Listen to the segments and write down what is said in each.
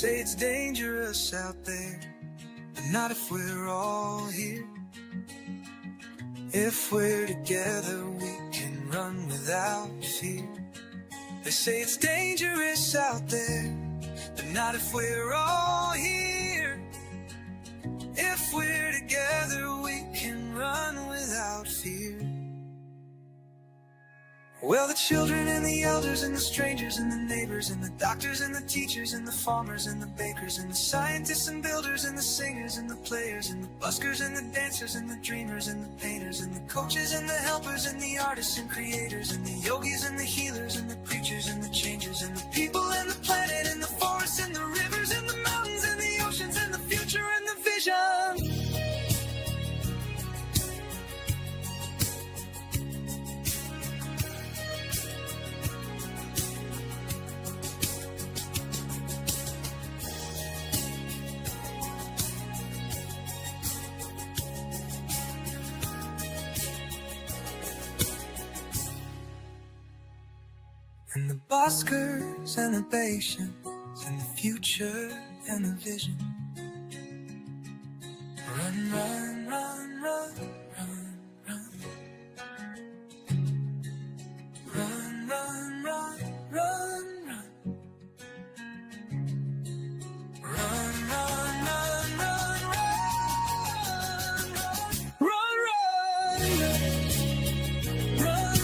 say it's dangerous out there, but not if we're all here. If we're together, we can run without fear. They say it's dangerous out there, but not if we're all here. If we're together, we can run without fear. Well, the children and the elders and the strangers and the neighbors and the doctors and the teachers and the farmers and the bakers and the scientists and builders and the singers and the players and the buskers and the dancers and the dreamers and the painters and the coaches and the helpers and the artists and creators and the yogis and the healers and the preachers and the changers and the people and the planet and the forests and the rivers and the mountains and the oceans and the future and the vision. And the buskers and the patience and the future and the vision. Run, run, run, run, run, run. Run, run, run, run, run. Run, run, run, run, run, run, run, run,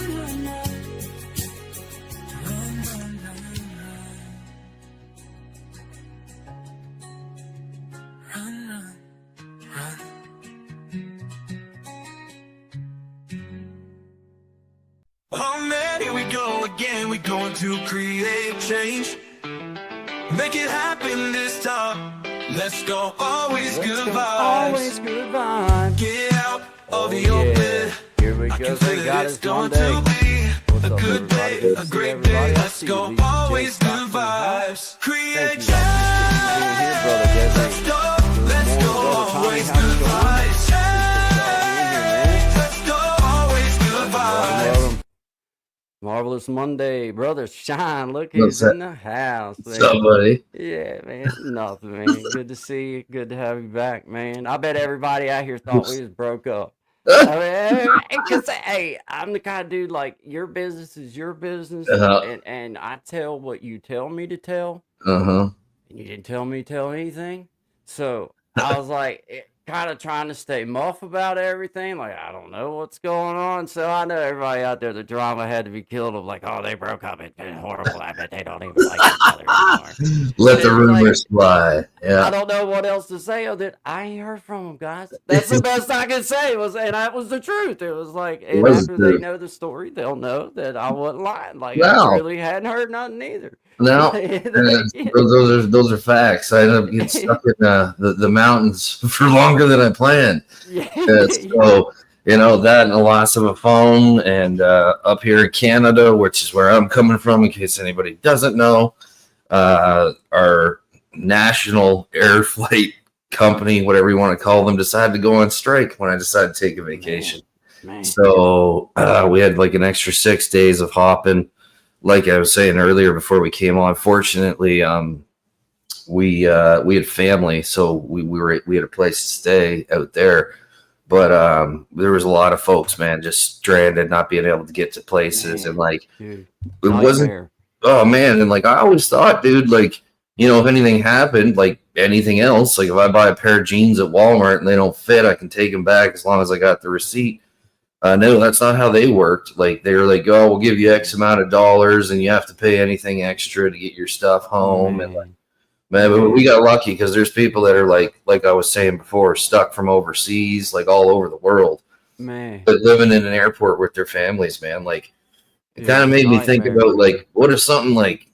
Oh man, here we go again. We're going to create change. Make it happen this time. Let's go. Always good vibes. Always good vibes. Get out of your bed. Here we go. Thank God it's Monday. What's A up, good everybody? day, Good to a see great everybody. day. I Let's see go. you, Always DJ good vibes. Create Thank you, change. guys. Being here, brother Desiree. Let's go. Let's go. Brother Tommy, Always how's it good going? vibes. man. Let's go. Always good vibes. Welcome. Marvelous Monday, brother Shine. Look, What's he's in the house, man. Somebody. Yeah, man. Nothing, man. Good to see you. Good to have you back, man. I bet everybody out here thought we was broke up. I mean, cause hey, I'm the kind of dude like your business is your business, and I tell what you tell me to tell, and you didn't tell me to tell anything. So I was like, kind of trying to stay muff about everything. Like, I don't know what's going on. So I know everybody out there, the drama had to be killed of like, oh, they broke up. It's been horrible. I bet they don't even like each other anymore. Let the rumors fly. Yeah. I don't know what else to say other than I ain't heard from them, guys. That's the best I could say. And that was the truth. It was like, and after they know the story, they'll know that I wasn't lying. Like, I really hadn't heard nothing either. No, those are facts. I ended up getting stuck in the mountains for longer than I planned. So, that and the loss of a phone, and up here in Canada, which is where I'm coming from, in case anybody doesn't know, our national air flight company, whatever you want to call them, decided to go on strike when I decided to take a vacation. Man. So we had like an extra 6 days of hopping. Like I was saying earlier before we came on, fortunately, we had family, so we had a place to stay out there. But there was a lot of folks, man, just stranded, not being able to get to places, and like dude, it wasn't. Oh man, and like I always thought, dude, like if anything happened, like anything else, like if I buy a pair of jeans at Walmart and they don't fit, I can take them back as long as I got the receipt. No, that's not how they worked. Like they were like, oh, we'll give you X amount of dollars, and you have to pay anything extra to get your stuff home. And like, man, but we got lucky because there's people that are like I was saying before, stuck from overseas, like all over the world, man, but living in an airport with their families, man. Like it kind of made me think about like, what if something like,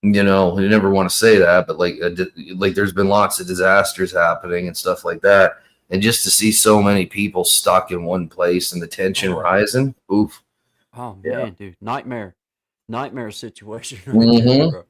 you never want to say that, but like there's been lots of disasters happening and stuff like that. And just to see so many people stuck in one place and the tension rising, oof. Oh man, dude, nightmare situation. Right there, bro.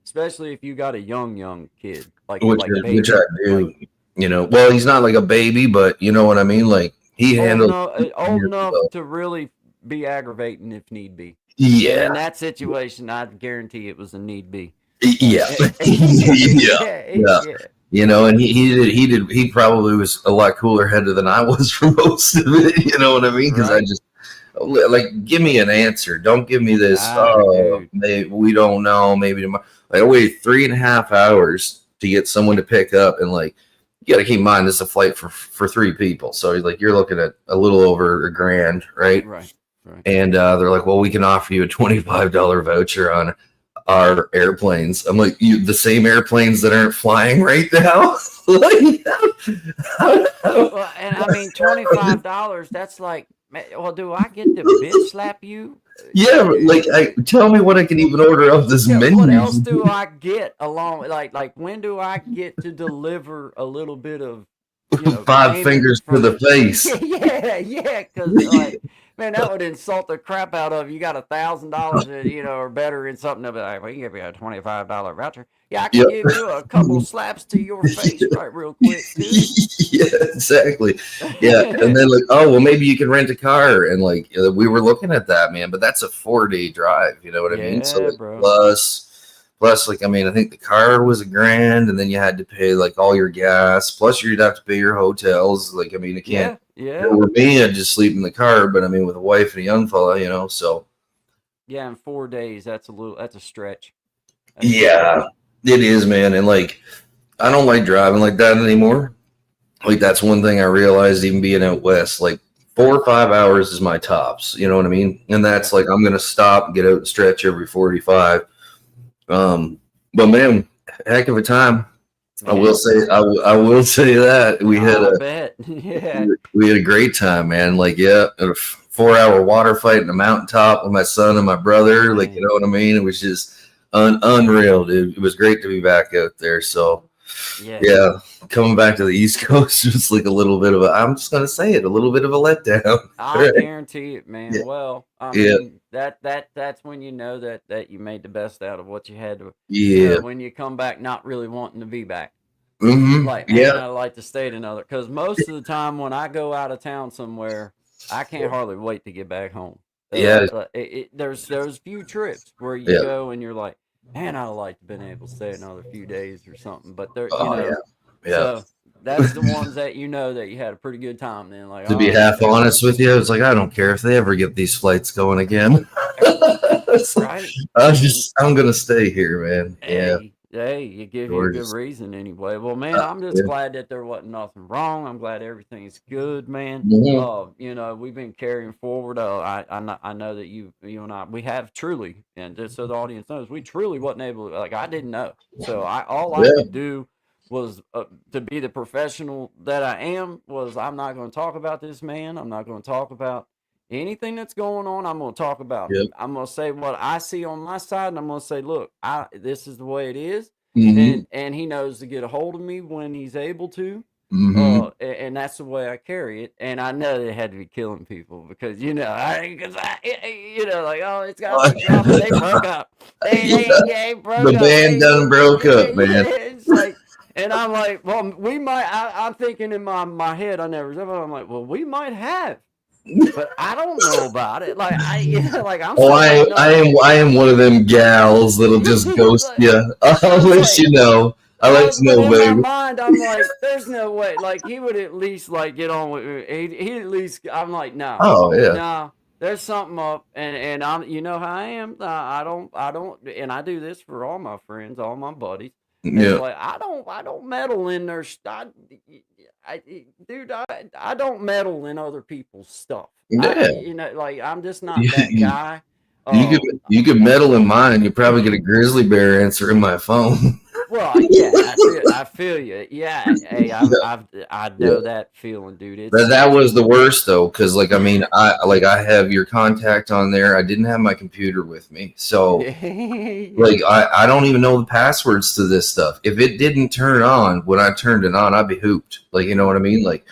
Especially if you got a young kid, which I do. Well, he's not like a baby, but you know what I mean. Like he handled old enough to really be aggravating if need be. Yeah. In that situation, I guarantee it was a need be. Yeah. Yeah. yeah, Yeah. yeah. You know, and he probably was a lot cooler headed than I was for most of it. You know what I mean? Because I Right. just like give me an answer. Don't give me this. Ah, Oh, dude. maybe we don't know. Maybe tomorrow. Like I waited 3.5 hours to get someone to pick up, and like you got to keep in mind this is a flight for 3 people, so like you're looking at a little over $1,000, right? Right. Right. And they're like, well, we can offer you a $25 voucher on our airplanes. I'm like, the same airplanes that aren't flying right now. Like, Well, and I mean, $25. That's like, well, do I get to bitch slap you? yeah, like, tell me what I can even order off this Yeah, menu. what else do I get along? Like when do I get to deliver a little bit of, 5 payment fingers to from the face. yeah, because like, man, that would insult the crap out of you. Got $1,000, or better in something of it. Like, we can give you a $25 voucher. Yeah, I can Yep. give you a couple slaps to your face right real quick too. Yeah, exactly. Yeah, and then like, oh well, maybe you can rent a car, and like we were looking at that, man. But that's a 4-day drive. You know what I mean? So Yeah, like, bro. plus, like I mean, I think the car was $1,000, and then you had to pay like all your gas. Plus, you'd have to pay your hotels. Like I mean, it can't. Yeah. With me, I'd just sleep in the car. But I mean, with a wife and a young fella, so. Yeah, in 4 days, that's a stretch. Yeah, it is, man. And like, I don't like driving like that anymore. Like, that's one thing I realized even being out west. Like, 4 or 5 hours is my tops. You know what I mean? And that's like, I'm going to stop and get out and stretch every 45. But man, heck of a time. I will say, I will say that we had I bet. Yeah. we had a great time, man. Like, yeah, a 4-hour water fight in a mountaintop with my son and my brother. Like, you know what I mean? It was just unreal, dude. It was great to be back out there. So, yeah, coming back to the East Coast was like a little bit of I'm just gonna say it, a little bit of a letdown. I guarantee it, man. Yeah. Well, I mean, that's when you know that you made the best out of what you had to. Yeah. When you come back, not really wanting to be back. Mm-hmm. Like, man, I'd like to stay at another. Because most of the time when I go out of town somewhere, I can't hardly wait to get back home. Yeah. There's few trips where you go and you're like, man, I'd like to been able to stay another few days or something. But they're, so that's the ones that that you had a pretty good time then. Like, to be half honest with you, I was like, I don't care if they ever get these flights going again. Right. I'm gonna stay here, man. Hey, you give you a good reason anyway. Well, man, I'm just glad that there wasn't nothing wrong. I'm glad everything's good, man. Mm-hmm. We've been carrying forward. I know that you and I, we have truly, and just so the audience knows, we truly wasn't able to, like, I didn't know. So all I could do was to be the professional that I am, was I'm not going to talk about this man. I'm not going to talk about anything that's going on. I'm going to talk about, I'm going to say what I see on my side, and I'm going to say, look, this is the way it is. Mm-hmm. And he knows to get a hold of me when he's able to. Mm-hmm. And that's the way I carry it. And I know they had to be killing people because, like, oh, it's got to be drama. They broke up. They broke up. The band done broke up, man. It's like, and I'm like, well, we might, I'm thinking in my head, I'm like, well, we might have. But I don't know about it. Like I'm. Oh, I am one of them gals that'll just ghost you. I'll let you know. I let you know, baby. In my mind, I'm like, there's no way. Like, he would at least like get on with it. He at least. I'm like, no. Oh yeah. No, there's something up, and I'm. You know how I am. I don't, and I do this for all my friends, all my buddies. Yeah. Like, I don't meddle in their dude, I don't meddle in other people's stuff. Yeah. I'm just not that guy. You could meddle in mine, and you probably get a grizzly bear answering my phone. Well, yeah, I feel you. Yeah, hey, I know that feeling, dude. That was the worst though, because like I mean, I have your contact on there. I didn't have my computer with me, so like I don't even know the passwords to this stuff. If it didn't turn on when I turned it on, I'd be hooped. Like, you know what I mean? Like,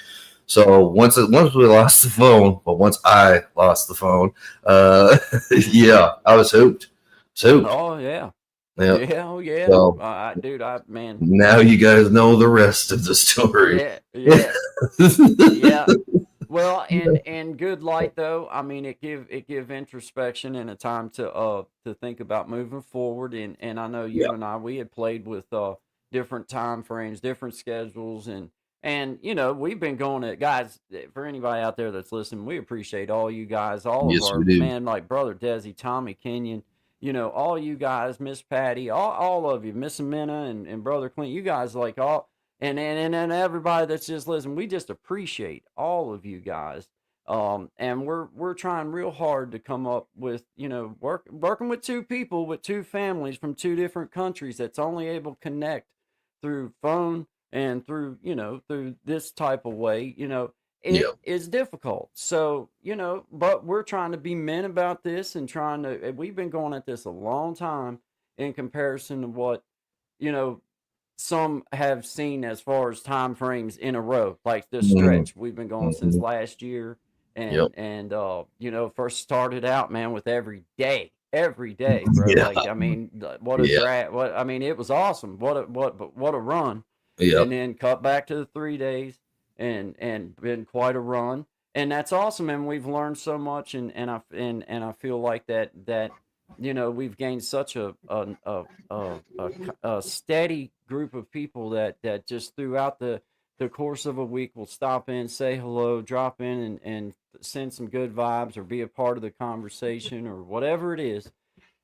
so once we lost the phone, but once I lost the phone, yeah, I was hooped. Oh yeah. Yep. Yeah. So, dude, man. Now you guys know the rest of the story. Yeah. Yeah. Well, and good light though. I mean, it give introspection and a time to think about moving forward. And I know Yeah. you and I, we had played with different time frames, different schedules, and we've been going at guys. For anybody out there that's listening, we appreciate all you guys, all of Yes, we our do. man, like brother Desi, Tommy, Kenyon. All you guys, Miss Patty, all of you, Miss Amina and brother Clint, you guys like all and everybody that's just listening, we just appreciate all of you guys. And we're trying real hard to come up with, working with two people with two families from two different countries that's only able to connect through phone and through, through this type of way, Yeah. it is difficult. So, but we're trying to be men about this and trying to, we've been going at this a long time in comparison to what, you know, some have seen as far as time frames in a row, like this Hmm. stretch we've been going since Hmm. last year, Yep. and first started out, man, with every day, bro. Yeah. Like, I mean, what a Yeah. drag! What I mean, it was awesome. What a run! And Yep. then cut back to the 3 days, and been quite a run, and that's awesome. And we've learned so much, and I feel like that we've gained such a steady group of people that just throughout the course of a week will stop in, say hello, drop in, and send some good vibes or be a part of the conversation or whatever it is.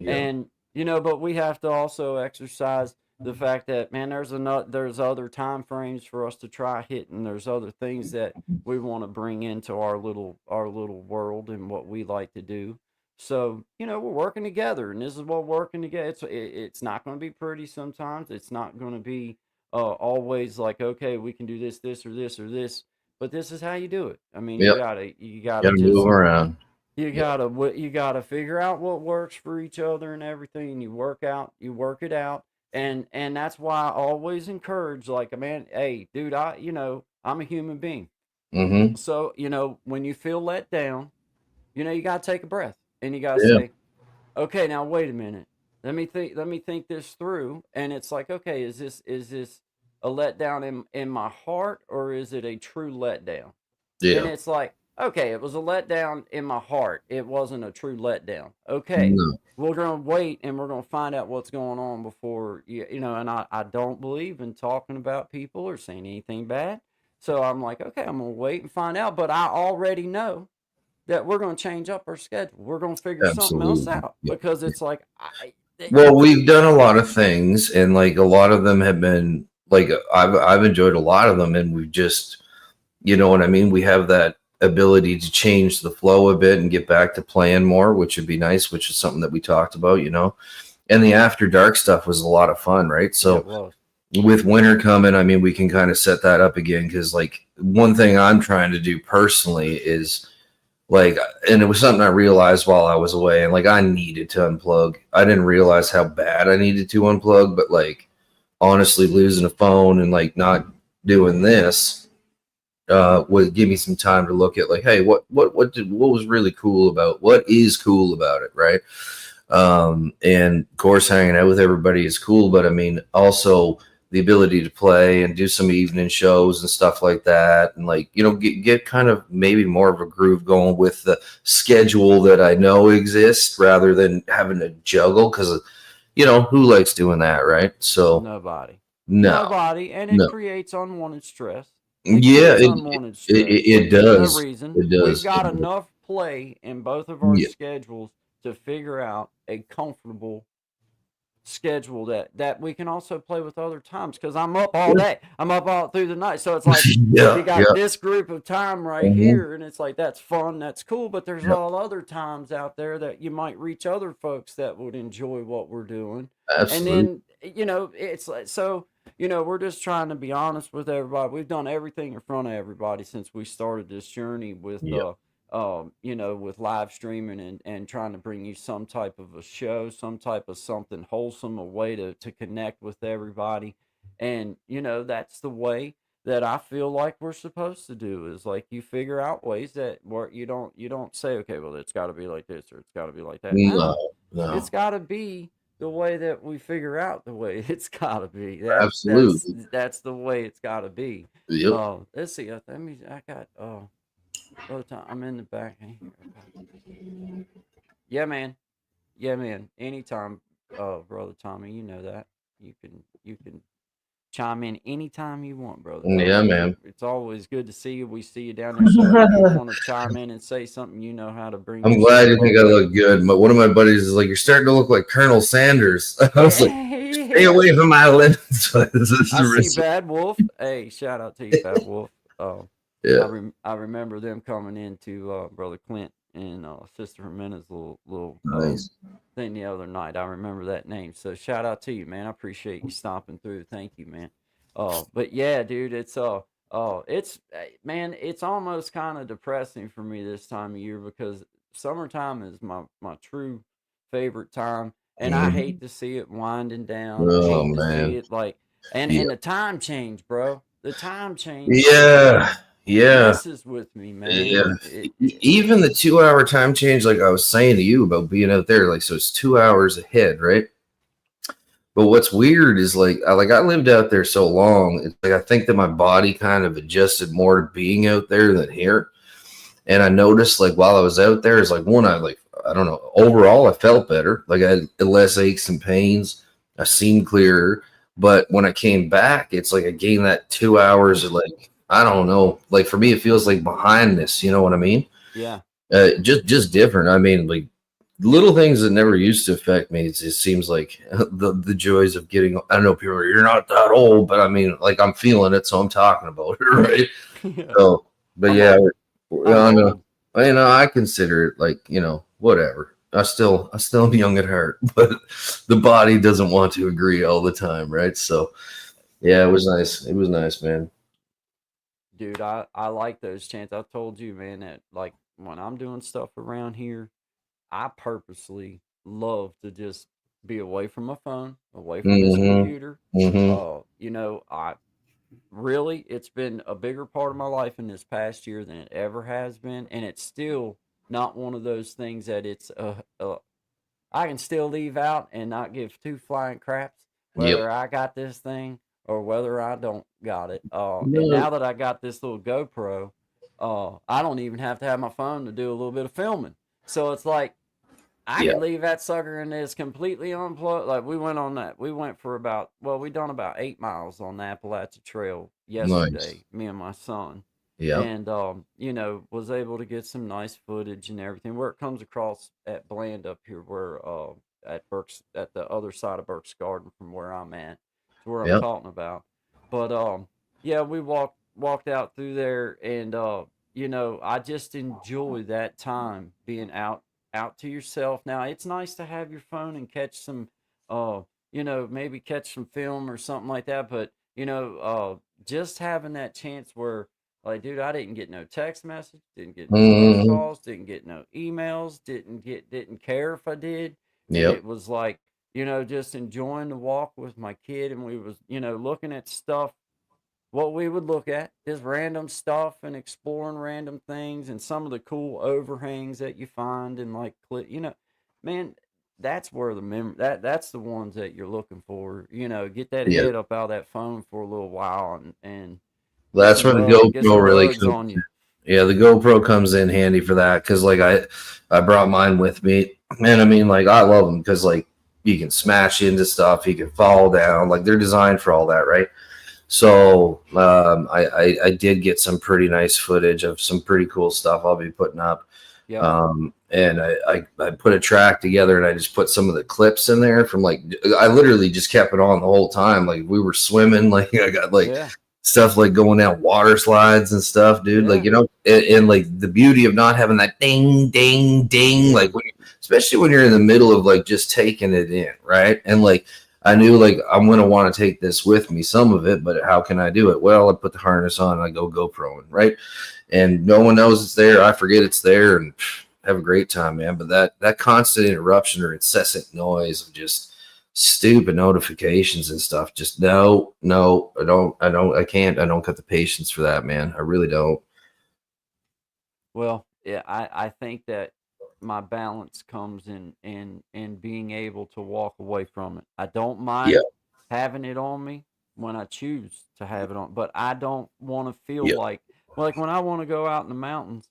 Yeah. And but we have to also exercise the fact that, man, there's other time frames for us to try hitting. There's other things that we want to bring into our little world and what we like to do. So we're working together, and this is what working together. It's not going to be pretty sometimes. It's not going to be always like, okay, we can do this or this or this, but this is how you do it. I mean, you Yep. gotta you gotta Gotta move just around. you Yep. gotta you gotta figure out what works for each other and everything, and you work it out, and that's why I always encourage, like, man, hey, dude, I'm a human being, Hmm. so when you feel let down, you gotta take a breath and you gotta Yeah. say, okay, now wait a minute, let me think this through, and it's like, okay, is this a letdown in my heart, or is it a true letdown? And Yeah. it's like, okay, it was a letdown in my heart. It wasn't a true letdown. Okay, No. we're going to wait and we're going to find out what's going on before, and I don't believe in talking about people or saying anything bad. So I'm like, okay, I'm going to wait and find out. But I already know that we're going to change up our schedule. We're going to figure something else Absolutely. out Yep. because it's like, Well, we've done a lot of things, and like a lot of them have been like I've enjoyed a lot of them, and we've just, you know what I mean. We have that ability to change the flow a bit and get back to playing more, which would be nice. Which is something that we talked about, you know. And the after dark stuff was a lot of fun, right? yeah, it So was. with winter coming, I mean, we can kind of set that up again because like one thing I'm trying to do personally is like, and it was something I realized while I was away, and like I needed to unplug. I didn't realize how bad I needed to unplug, but like honestly, losing a phone and like not doing this would give me some time to look at like, hey, what was really cool about what is cool about it, right? And of course, hanging out with everybody is cool, but I mean, also the ability to play and do some evening shows and stuff like that, and like get kind of maybe more of a groove going with the schedule that I know exists rather than having to juggle because who likes doing that, right? So Nobody. no, Nobody. And it no, creates unwanted stress. It yeah, creates unwanted stress it for no does, reason. it We've does, got enough play in both of our yeah, schedules to figure out a comfortable schedule that we can also play with other times, because I'm up all day. I'm up all through the night. So it's like you yeah, got yeah, this group of time right mhm, here, and it's like that's fun, that's cool, but there's yeah, all other times out there that you might reach other folks that would enjoy what we're doing. And absolutely, then it's like, so we're just trying to be honest with everybody. We've done everything in front of everybody since we started this journey with yeah, with live streaming and trying to bring you some type of a show, some type of something wholesome, a way to connect with everybody. And, that's the way that I feel like we're supposed to do, is like you figure out ways that where you don't say, okay, well, it's got to be like this or it's got to be like that. no, No, it's no, got to be the way that we figure out the way it's got to be. That's absolutely, that's the way it's got to be. yep. Let's see. Let me. I got. Brother Tom, I'm in the back. I hear about this. Yeah, man. Yeah, man. Anytime, brother Tommy, you know that. You can chime in anytime you want, brother Yeah, Tommy. man. It's always good to see you. We see you down there. So if you want to chime in and say something, you know how to bring I'm glad yourself you think up. I look good. But one of my buddies is like, "You're starting to look like Colonel Sanders." I was like, "Stay Yeah. away from my lens." This is I see risk. Bad Wolf. Hey, shout out to you, Bad Wolf. Yeah, I remember them coming into brother Clint and Sister Jimenez's little nice. thing the other night. I remember that name. So shout out to you, man. I appreciate you stopping through. Thank you, man. But yeah, dude, it's man, it's almost kind of depressing for me this time of year because summertime is my true favorite time, and I Mhm. hate to see it winding down. I Oh hate to see man. it like, and Yeah. and the time change, bro. The time change Yeah. Yeah. messes with me, man. Yeah. It Even the 2 hour time change, like I was saying to you about being out there, like so it's 2 hours ahead, right? But what's weird is like I lived out there so long, it's like I think that my body kind of adjusted more to being out there than here. And I noticed like while I was out there, is like one, I don't know, overall I felt better. Like I had less aches and pains. I seemed clearer. But when I came back, it's like I gained that 2 hours of like, I don't know. Like for me, it feels like behindness, you know what I mean? yeah. Just different. I mean, like little things that never used to affect me. It just seems like the joys of getting. I don't know people. You're not that old, but I mean, like I'm feeling it, so I'm talking about it, right? Yeah. So, but I'm yeah, old. I'm I know. old. I consider it like whatever. I still am young at heart, but the body doesn't want to agree all the time, right? So yeah, it was nice. It was nice, man. Dude, I like those chants. I told you, man, that like when I'm doing stuff around here, I purposely love to just be away from my phone, away from this Mm-hmm. computer. Mm-hmm. I really, it's been a bigger part of my life in this past year than it ever has been, and it's still not one of those things that I can still leave out and not give two flying craps Yep. whether I got this thing or whether I don't got it. And No. now that I got this little GoPro, I don't even have to have my phone to do a little bit of filming. So it's like I Yeah. can leave that sucker in this completely unplugged. Like we went on that. We went for we done about 8 miles on the Appalachia Trail Nice. yesterday, me and my son. Yep. And was able to get some nice footage and everything. Where it comes across at Bland up here, where at Burke's at the other side of Burke's Garden from where I'm at. It's where I'm Yep. talking about. But yeah, we walked out through there, and I just enjoy that time being out to yourself. Now, it's nice to have your phone and catch some, maybe catch some film or something like that. But, just having that chance where, like, dude, I didn't get no text message, didn't get no phone Mm-hmm. calls, didn't get no emails, didn't care if I did. And Yep. it was like, just enjoying the walk with my kid. And we was, looking at stuff what we would look at is random stuff and exploring random things and some of the cool overhangs that you find and like man, that's where that's the ones that you're looking for. Get that Yeah. head up out of that phone for a little while and That's where the get GoPro some really bugs comes. on you. Yeah, the GoPro comes in handy for that because like I brought mine with me, and I mean like I love them because like you can smash into stuff, you can fall down, like they're designed for all that, right? So I did get some pretty nice footage of some pretty cool stuff I'll be putting up. Yep. And I put a track together and I just put some of the clips in there from like I literally just kept it on the whole time. Like we were swimming, like I got like Yeah. stuff like going down water slides and stuff, dude. Like Yeah. and like the beauty of not having that ding, ding, ding, Yeah. like especially when you're in the middle of like just taking it in, right? And like I knew like I'm gonna want to take this with me, some of it, but how can I do it? Well, I put the harness on and I go GoProing, right? And no one knows it's there. I forget it's there and have a great time, man. But that constant interruption or incessant noise of just stupid notifications and stuff, just no, I don't got the patience for that, man. I really don't. Well, yeah, I think that my balance comes in being able to walk away from it. I don't Yeah, mind having it on me when I choose to have it on, but I don't want to feel yeah, like when I want to go out in the mountains.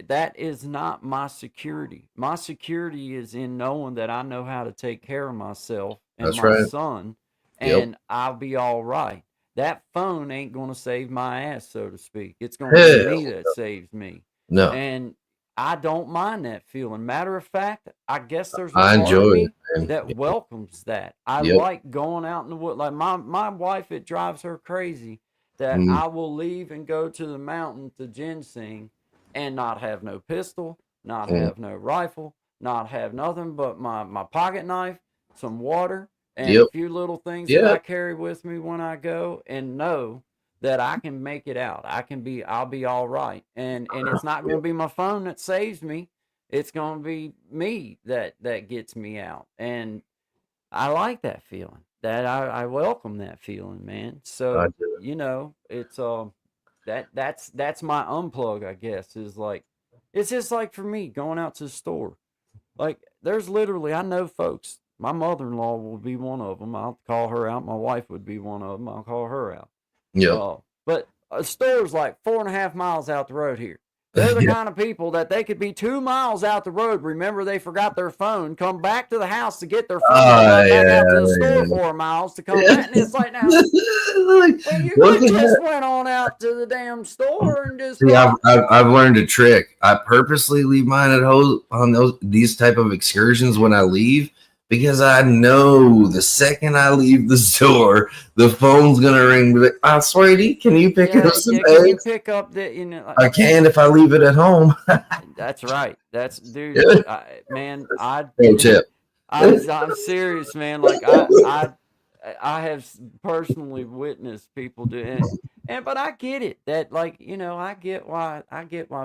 that is not my security. My security is in knowing that I know how to take care of myself and That's my right. son, Yep. and I'll be all right. That phone ain't going to save my ass, so to speak. It's going to be me Hell that saves me. no. And I don't mind that feeling. Matter of fact, I guess there's a I part of enjoy it, me man. that welcomes that. I Yep. like going out in the wood. Like my wife, it drives her crazy that Mm, I will leave and go to the mountain to ginseng and not have no pistol, not mm. have no rifle, not have nothing but my pocket knife, some water, and a Yep. few little things that I Yep. carry with me when I go, and know that I can make it out. I'll be all right. And it's not going Yep. to be my phone that saves me. It's going to be me that gets me out. And I like that feeling. That I welcome that feeling, man. I So, do. it's that's my unplug, I guess, is like it's just like for me going out to the store. Like there's literally I know folks. My mother-in-law will be one of them. I'll call her out. My wife would be one of them. I'll call her out. Yep. But a store's like 4.5 miles out the road here. They're the Yeah. kind of people that they could be 2 miles out the road. Remember, they forgot their phone, come back to the house to get their phone, and Oh drive back out to the store yeah. 4 miles to come Yeah. back. And it's like, now, Like, well, you look could at just that. went on out to the damn store and just See, got. I've learned a trick. I purposely leave mine at home on these type of excursions when I leave because I know the second I leave the store, the phone's gonna ring. Be like, "Ah, sweetie, can you pick Yeah, up some yeah. Can you eggs? pick up the? You know, I can if I leave it at home." that's right. That's dude. Yeah. Man, I Pro tip. I'm serious, man. Like I have personally witnessed people do it, and but I get it. That like I get why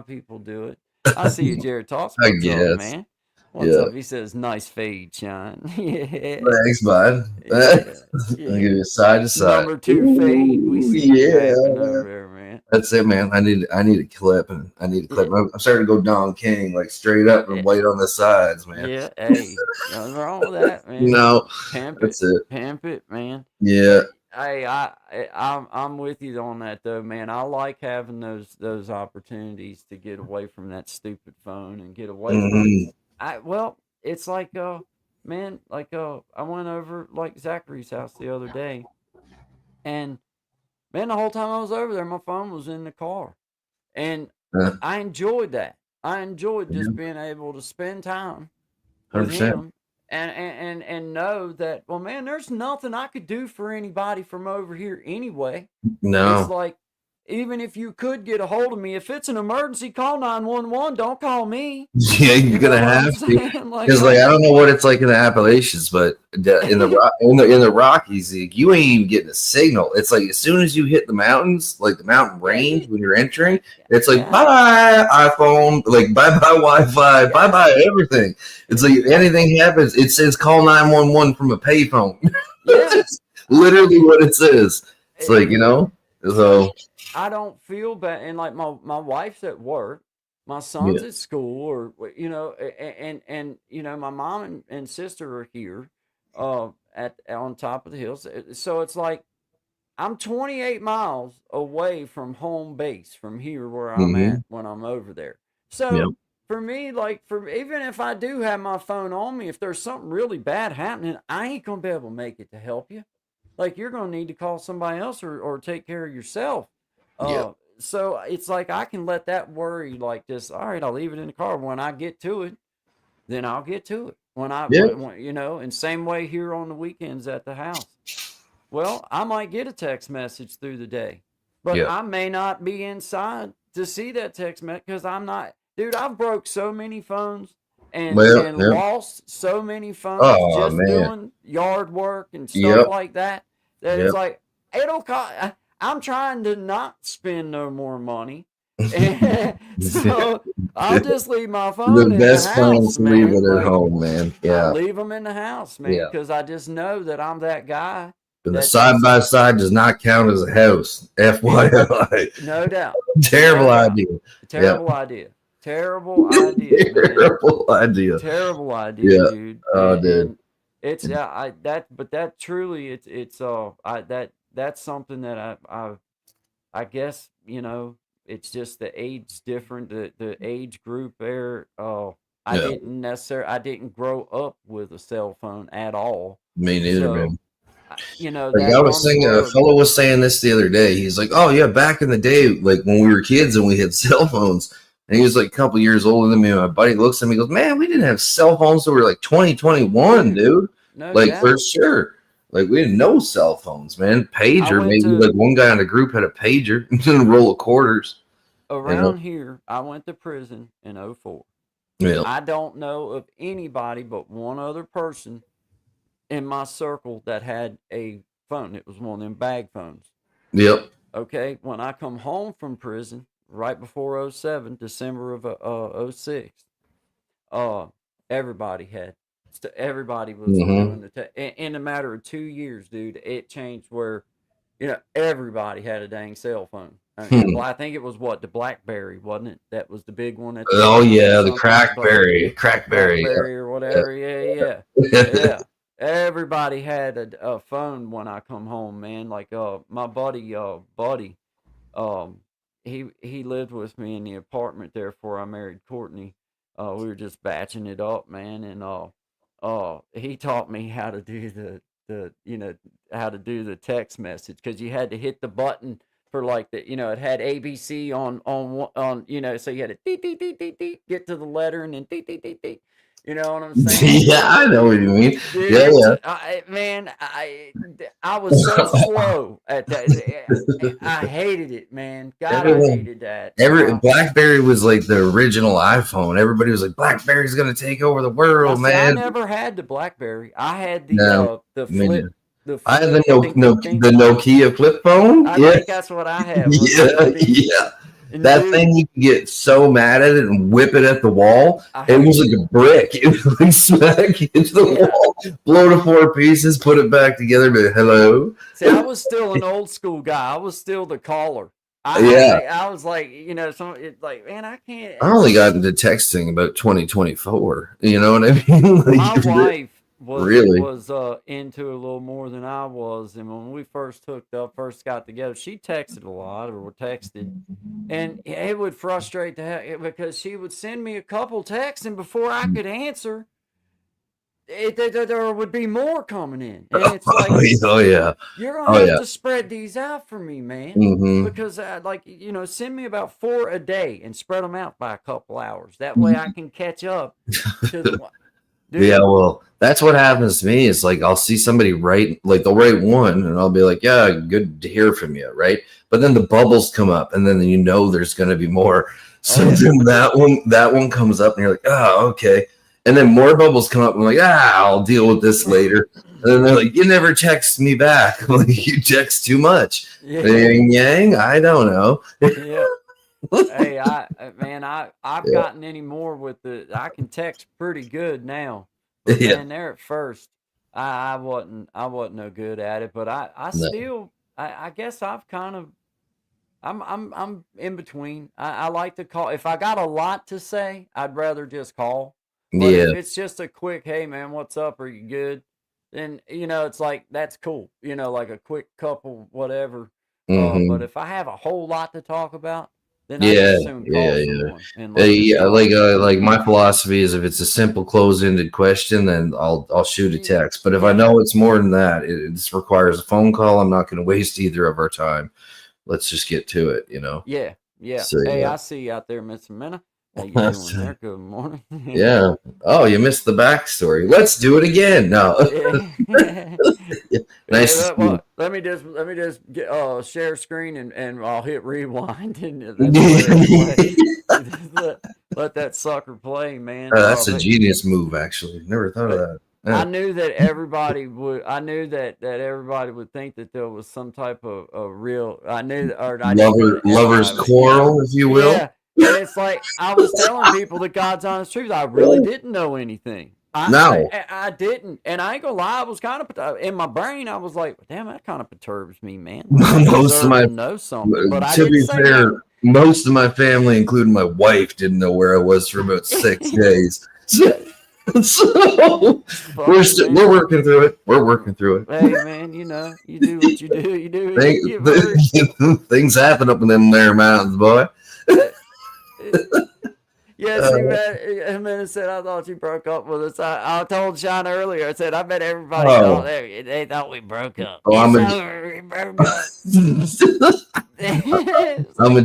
people do it. I see you, Jared Toss. I What's up, guess. man? What's Yeah. up? He says, "Nice fade, Sean." Yeah, Thanks, bud. I'll yeah, give yeah. you side to side. Number two fade. We Ooh, see you rapping yeah. over there, man. That's it, man. I need a clip, and I need a clip. I'm starting to go Don King, like straight up and Yeah, white on the sides, man. yeah. Hey, nothing wrong with that, You man. know, Pimp that's it. it, man. Yeah. But hey, I'm with you on that though, man. I like having those opportunities to get away from that stupid phone and get away from. Mhm. It's like man, like I went over like Zachary's house the other day, and man, the whole time I was over there, my phone was in the car, and Yeah. I enjoyed that. I enjoyed Yeah. just being able to spend time with 100%. him and know that, well, man, there's nothing I could do for anybody from over here anyway. It's No. like, even if you could get a hold of me, if it's an emergency, call 911. Don't call me. Yeah, you're You know gonna what I'm have to, saying? Like, because like I don't know what it's like in the Appalachians, but in the Rockies, like, you ain't even getting a signal. It's like as soon as you hit the mountains, like the mountain yeah, range when you're entering, yeah, it's like yeah, bye bye iPhone, like bye bye Wi-Fi, bye yeah, bye everything. It's like if yeah, anything happens, it says call 911 from a payphone. yeah. That's literally what it says. It's like And so I don't feel bad. And like my wife's at work, my son's yeah. at school, or and my mom and sister are here, at on top of the hills. So it's like I'm 28 miles away from home base from here where I'm Hmm. at when I'm over there. Yeah. So for me, like for even if I do have my phone on me, if there's something really bad happening, I ain't gonna be able to make it to help you. Like you're gonna need to call somebody else or take care of yourself. Yeah. So it's like I can let that worry like just all right. I'll leave it in the car. When I get to it, then I'll get to it. Yeah. And same way here on the weekends at the house. Well, I might get a text message through the day, but Yeah. I may not be inside to see that text message because I'm not. Dude, I've broke so many phones Well, and yeah. lost so many phones Oh just man. doing yard work and stuff Yep. like that. That it's Yep. like it'll cost. I'm trying to not spend no more money, and so I'll just leave my phone The in the best house, phones leave it man. at Like home, man. I Yeah. leave them in the house, man, Yeah. because I just know that I'm that guy And the that's side just by side does not count as a house. FYI. no doubt, Terrible no doubt. idea. Yeah. Terrible idea. Terrible idea, man. Terrible idea. Terrible idea, Yeah. dude. Oh, And, dude. and it's I that but that truly it's I that's something that I guess, it's just the age different, the age group there. I Yeah, didn't grow up with a cell phone at all. me neither, So, man. Like that I was comes saying, a where, fellow was saying this the other day. He's like, "Oh yeah, back in the day, like when we were kids and we had cell phones." And he was like a couple years older than me. And my buddy looks at me, and goes, "Man, we didn't have cell phones until we were like 2021, dude. no Like for doubt. sure. Like we didn't know cell phones, man. I Pager, went maybe to like one guy in the group had a pager and a roll of quarters. You know, around here. I went to prison in '04. yeah, I don't know of anybody but one other person in my circle that had a phone. It was one of them bag phones. yep, Okay, when I come home from prison right before '07, December of '06, uh, everybody had. Everybody was mm-hmm. doing in a matter of 2 years, dude. It changed where everybody had a dang cell phone. I mean, Hmm. I think it was the BlackBerry, wasn't it? That was the big one at the Oh time, or yeah, the something. crackberry. BlackBerry or whatever. Yeah, Yeah. yeah. Everybody had a phone when I come home, man. Like my buddy, um, he lived with me in the apartment there before I married Courtney. We were just batching it up, man, and he taught me how to do the how to do the text message, because you had to hit the button for like it had ABC on so you had to get to the letter and then you know what I'm saying? Yeah, I know what you mean. Dude, Yeah, it's yeah. man, I was so slow at that. I hated it, man. God, I Everyone, hated that. every BlackBerry was like the original iPhone. Everybody was like, BlackBerry's gonna take over the Now, world, see, I man. never had the BlackBerry. I had No, the I mean, the I had flip, ding, ding, ding. the Nokia flip phone. I Yeah, think that's what I had, was the yeah, beep. yeah. And That dude, thing, you could get so mad at it and whip it at the wall. I It was hated like it. a brick. It was like smack into the Yeah. wall, blow to four pieces, put it back together. But hello, See, I was still an old school guy. I was still the caller. yeah. I was like, it's like, man, I can't. I only got into texting about 2024. You know what I mean? My Like, wife really? was into it a little more than I was, and when we first got together, she texted a lot or texted, and it would frustrate the heck, because she would send me a couple texts, and before I could answer, there would be more coming in, and it's like, Oh yeah. you're gonna Oh have yeah. to spread these out for me, man, Mm-hmm. because send me about 4 a day and spread them out by a couple hours. That way, I can catch up to the one. Yeah, Dude, well, that's what happens to me. It's like I'll see somebody write, like they'll write one, and I'll be like, "Yeah, good to hear from you," right? But then the bubbles come up, and then there's going to be more. So oh yeah. then that one comes up, and you're like, "Oh, okay." And then more bubbles come up, and I'm like, I'll deal with this later." And then they're like, "You never text me back. Like you text too much." Yeah, Yin yang. I don't know. yeah. Hey, I've Yeah, gotten any more with I can text pretty good now, but yeah. man, there at first, I wasn't no good at it, but I No. still, I guess I've kind of, I'm in between. I like to call. If I got a lot to say, I'd rather just call. But if Yeah. it's just a quick, hey man, what's up? Are you good? Then it's like, that's cool. Like a quick couple, whatever. But Hmm. if I have a whole lot to talk about, then I Yeah. just soon call Yeah. Yeah. someone and let them Yeah, talk. like my philosophy is if it's a simple closed-ended question, then I'll shoot a text. But if I Yeah, know it's more than that, it requires a phone call. I'm not going to waste either of our time. Let's just get to it, you know. yeah, yeah. So Hey, yeah, I see you out there, Miss Amena. How you doing there? Good morning. yeah. Oh, you missed the backstory. Let's do it again. No, Yeah. yeah. Hey, Nice to see you. well, let me just get, share screen, and I'll hit rewind, and let's let it play. Let that sucker play, man. That's a But genius move, actually. Never thought of but that. I Yeah. knew that everybody would. I knew that everybody would think that there was some type of a real. I knew, or I didn't know that Lovers everybody would. Yeah, quarrel, if you will. yeah. And it's like I was telling people the God's honest truth. I really didn't know anything. No, I didn't, and I ain't gonna lie. I was kind of in my brain. I was like, "Damn, that kind of perturbs me, man. Like I most of deserve my to know something." But I to didn't be say fair, nothing. most of my family, including my wife, didn't know where I was for about 6 days. So Fuck, we're working through it. We're working through it. Hey man, you know, you do what you do. You do what you get first. Things happen up in them there mountains, boy. Yeah, see, man, Jimenez said, I thought you broke up with us. I told Sean earlier, I said, I bet everybody thought they thought we broke up. Oh, It's over, we broke up. I'm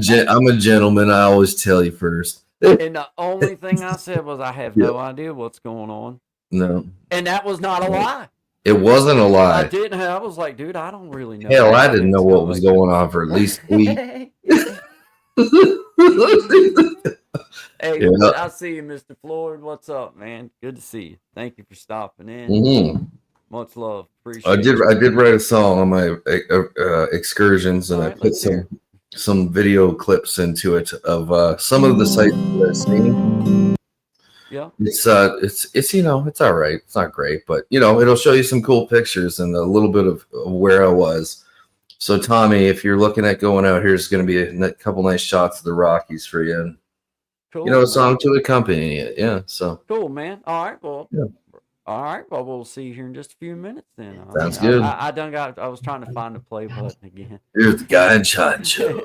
a gentleman. I always tell you first. And the only thing I said was, I have no idea what's going on. No. And that was not a lie. It wasn't a lie. I didn't have, I was like, dude, I don't really know. Hell, I didn't know what was going on for at least a week. Hey, Yeah. I see you, Mr. Floyd. What's up, man? Good to see you. Thank you for stopping in. Mm-hmm. Much love. Appreciate it. I did write a song on my excursions, and I put some video clips into it of some of the sites that I've seen. Yeah. It's you know, it's all right. It's not great, but you know, it'll show you some cool pictures and a little bit of where I was. So Tommy, if you're looking at going out, here's going to be a couple nice shots of the Rockies for you. And, Cool, you know, a song to accompany it. Yeah. So cool, man. All right. Well, yeah. All right. Well, we'll see you here in just a few minutes then. Sounds good. I was trying to find the play button again. Here's the guy in charge. Show.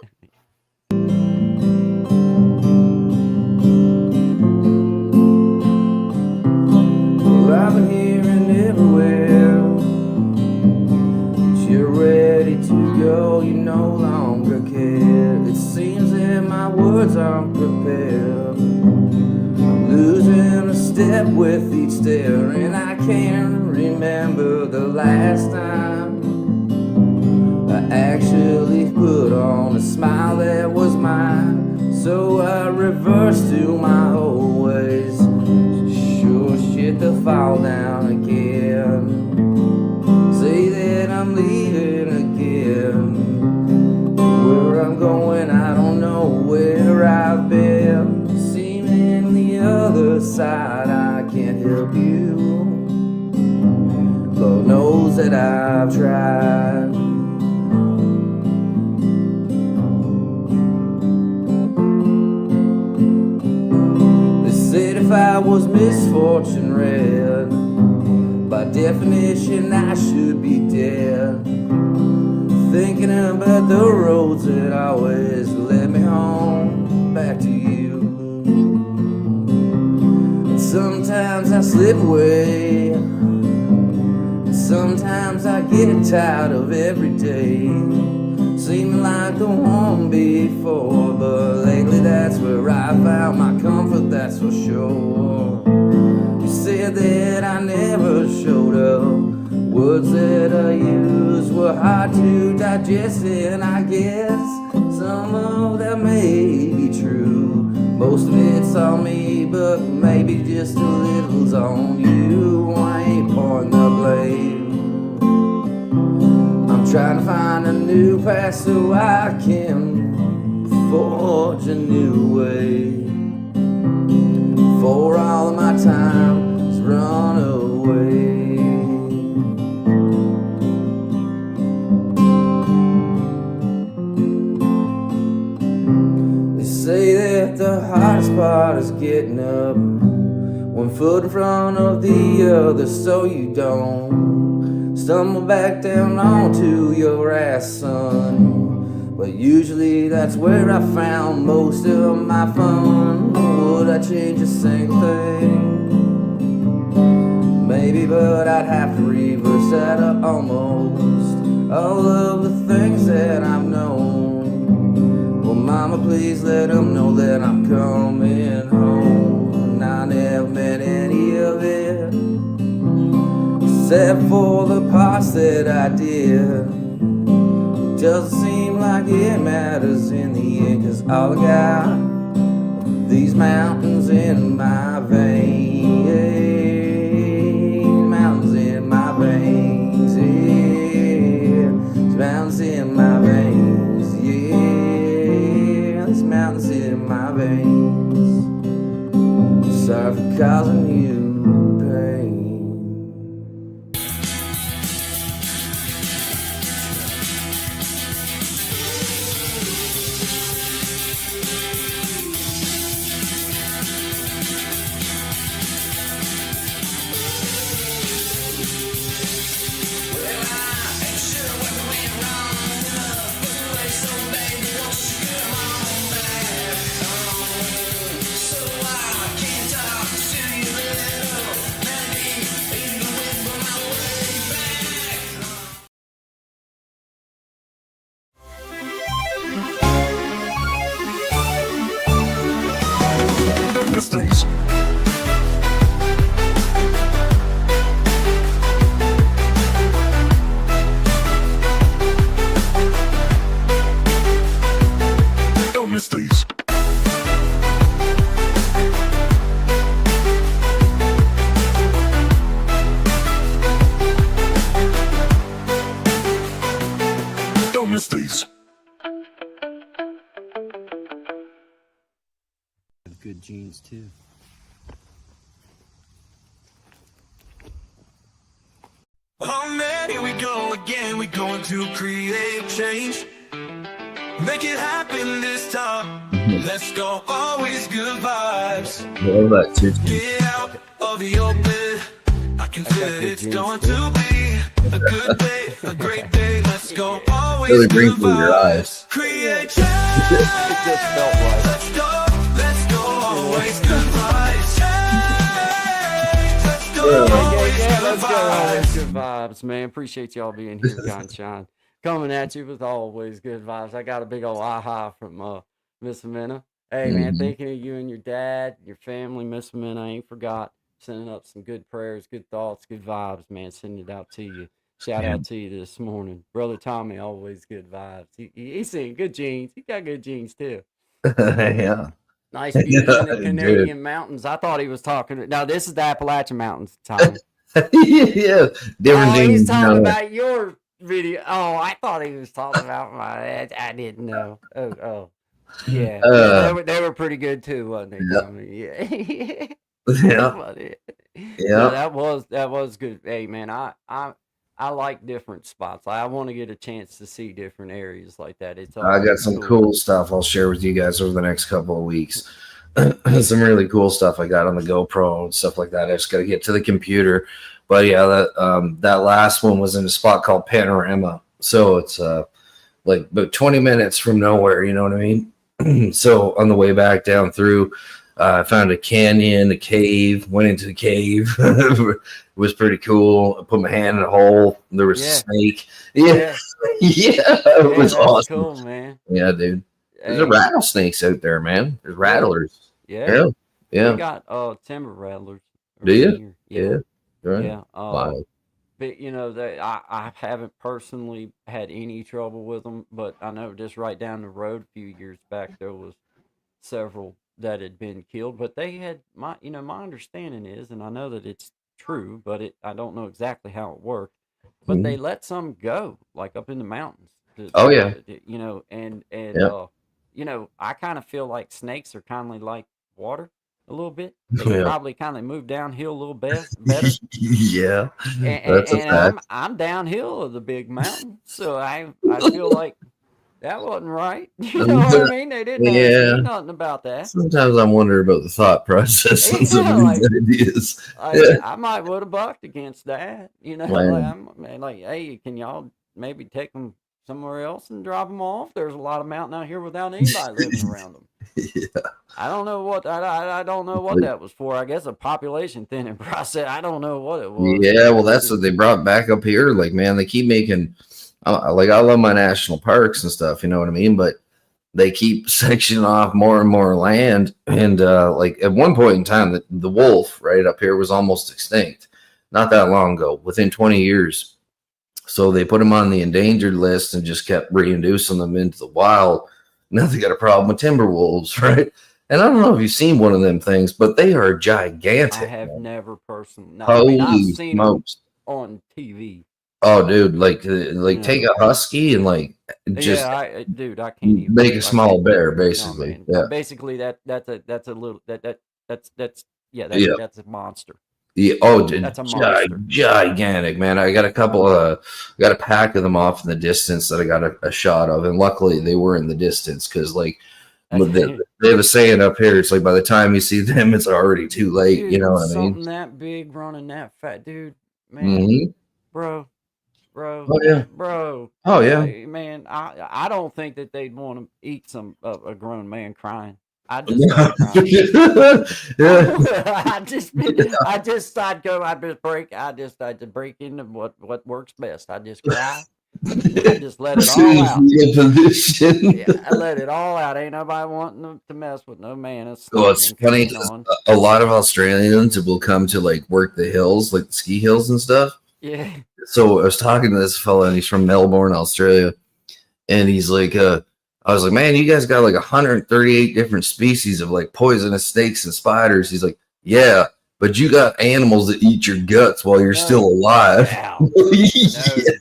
Well, I've been hearing everywhere that you're ready to go, you no longer care. It seems that my words aren't prepared. I'm losing a step with each stare, and I can't remember the last time I actually put on a smile that was mine. So I reversed to my old ways. Sure shit to fall down again. Say that I'm leaving again. Where I'm going, I don't know where I've been. Seeming the other side, I can't help you. Lord knows that I've tried. Said if I was misfortune red, by definition I should be dead. Thinking about the roads that always led me home, back to you. And sometimes I slip away, and sometimes I get tired of every day seeming like the one before, but lately that's where I found my comfort, that's for sure. You said that I never showed up, words that I used were hard to digest, and I guess some of that may be true. Most of it's on me, but maybe just a little's on you. I ain't pointing the blame. Trying to find a new path so I can forge a new way. For all of my time has run away. They say that the hardest part is getting up, one foot in front of the other so you don't stumble back down onto your ass, son. But usually that's where I found most of my fun. Would I change a single thing? Maybe, but I'd have to reverse that almost all of the things that I've known. Well, mama, please let them know that I'm coming home. And I never meant any of it, except for the parts that I did. It doesn't seem like it matters in the end, 'cause all I got are these mountains in my veins, mountains in my veins, yeah. These mountains in my veins, yeah. These mountains in my veins. Sorry for causing you pain. jeans too. Oh man, here we go again. We're going to create change. Make it happen this time. Let's go, always good vibes. I love that too. Get out of the open. I can feel it, it's going to be a good day, a great day. Let's go, always Really good brings through your eyes. vibes. Create change. It just felt right. Let's go, always good vibes. Change. Let's go, always Yeah, good let's go. vibes. Always good vibes, man. Appreciate y'all being here, John Shine. Coming at you with always good vibes. I got a big old aha from Miss Amena. Hey, man, Mhm. thinking of you and your dad, your family, Miss Amena. I ain't forgot. Sending up some good prayers, good thoughts, good vibes, man. Sending it out to you. Shout Yeah. out to you this morning. Brother Tommy, always good vibes. He's saying good genes. He got good genes, too. Yeah. Nice views in the Dude. Canadian mountains. I thought he was talking. No, this is the Appalachian Mountains, Tommy. Yeah. Different Oh, things. he's talking about your video. Oh, I thought he was talking about my. I didn't know. Oh, yeah. They were pretty good too, wasn't they, Yeah. Tommy? Yeah. Yeah. No, Yeah. that was good. Hey, man, I like different spots. I want to get a chance to see different areas like that. It's I got always some cool stuff I'll share with you guys over the next couple of weeks. Some really cool stuff I got on the GoPro and stuff like that. I just got to get to the computer. But yeah, that last one was in a spot called Panorama. So it's like about 20 minutes from nowhere, you know what I mean? So on the way back down through, I found a canyon, a cave, went into the cave. It was pretty cool. I put my hand in a hole. There was a snake. Yeah. Yeah. It was awesome. Cool, man. Yeah, dude. There's rattlesnakes out there, man. There's rattlers. Yeah. Yeah. We got timber rattlers. Do you? Yeah. Right. Yeah. Wow. But you know, I haven't personally had any trouble with them, but I know just right down the road a few years back there was several that had been killed, but they had my understanding is, and I know that it's true, but I don't know exactly how it worked, but they let some go like up in the mountains. Oh, yeah. You know, and Yeah. you know, I kind of feel like snakes are kind of like water a little bit. They Yeah. probably kind of move downhill a little bit better. Yeah. And, That's a fact. I'm downhill of the big mountain, so I feel like that wasn't right. You know what I mean? They didn't ask me nothing about that. Sometimes I wonder about the thought process on some of these ideas. I might would have bucked against that. You know, like, hey, can y'all maybe take them somewhere else and drop them off? There's a lot of mountain out here without anybody living around them. Yeah. I don't know what I don't know what that was for. I guess a population thinning process. I don't know what it was. Yeah, well, that's what they brought back up here. Like, man, they keep making like I love my national parks and stuff, you know what I mean? But they keep sectioning off more and more land. And like at one point in time, the wolf right up here was almost extinct, not that long ago, within 20 years. So they put them on the endangered list and just kept reintroducing them into the wild. Now they got a problem with timber wolves, right? And I don't know if you've seen one of them things, but they are gigantic. I have never personally. No, Holy I've seen smokes. them on TV. Oh, dude, like take a husky and like just I can't even make a small bear, basically. No, yeah, basically that's a little that's a monster. Yeah. Oh, that's a monster. Gigantic, man. I got got a pack of them off in the distance that I got a shot of, and luckily they were in the distance because like they have a saying up here. It's like by the time you see them, it's already too late. Dude, you know what I mean? Something that big running that fat, dude, man, Mm-hmm. bro. Oh yeah, bro. Oh yeah, man. I don't think that they'd want to eat a grown man crying. I just I'd break into what works best. I just cry. I just let it all out. I let it all out. Ain't nobody wanting to mess with no man. Well, it's funny. A lot of Australians will come to like work the hills, like the ski hills and stuff. Yeah. So I was talking to this fella, and he's from Melbourne, Australia, and he's like, I was like, man, you guys got like 138 different species of like poisonous snakes and spiders. He's like, yeah, but you got animals that eat your guts while you're still alive. No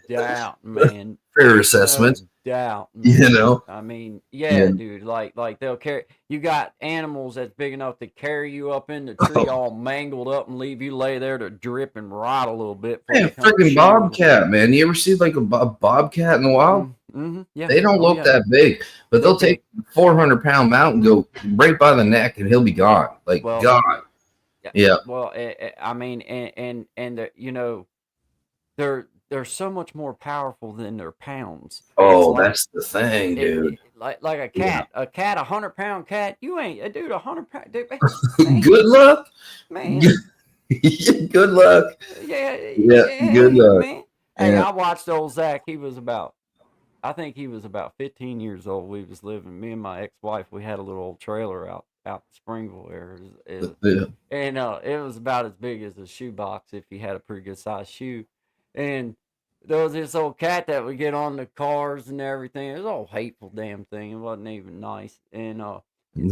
doubt, man. Fair assessment. doubt, You man. know? I mean, Yeah. yeah, dude. Like they'll carry. You got animals that's big enough to carry you up in the tree, all mangled up, and leave you lay there to drip and rot a little bit before Man, they come freaking chew you. bobcat, man. You ever see like a bobcat in the wild? Mm-hmm. Yeah. They don't Oh look yeah. that big, but They're they'll take big. 400-pound mountain, go right by the neck, and he'll be gone. Like Well, gone. Yeah. well, I mean, and you know, they're so much more powerful than their pounds. It's Oh, like that's the thing, dude. like a Yeah. cat, 100-pound cat. You ain't a dude, 100 pound, dude, man, Good luck. man. Good luck. Yeah, Yeah. Good yeah, luck. man. Hey, Yeah. I watched old Zach. I think he was about 15 years old. We was living, me and my ex-wife, we had a little old trailer out in Springville area, Yeah. and it was about as big as a shoebox if you had a pretty good sized shoe. And there was this old cat that would get on the cars and everything. It was all hateful damn thing. It wasn't even nice. And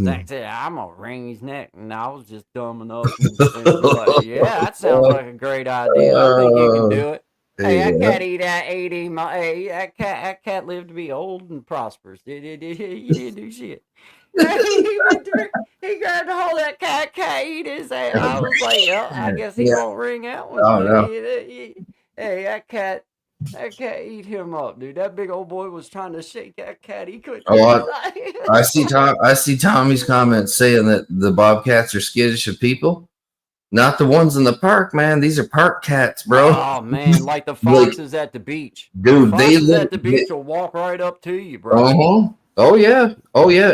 Zach said, "I'm gonna wring his neck," and I was just dumb enough and be like, "Yeah, that sounds like a great idea. I think you can do it." Hey, that Yeah. cat hey, that cat lived to be old and prosperous. He didn't do shit. he went through, he grabbed a hold of that cat eat his ass. I was like, yeah, I guess he Yeah. won't ring out one. Oh no. Hey, that cat eat him up, dude. That big old boy was trying to shake that cat. He couldn't. Oh, I see Tommy's comments saying that the bobcats are skittish of people. Not the ones in the park, man. These are park cats, bro. Oh man, like the foxes at the beach. Dude, Foxes at the beach will walk right up to you, bro. Uh-huh. Oh yeah.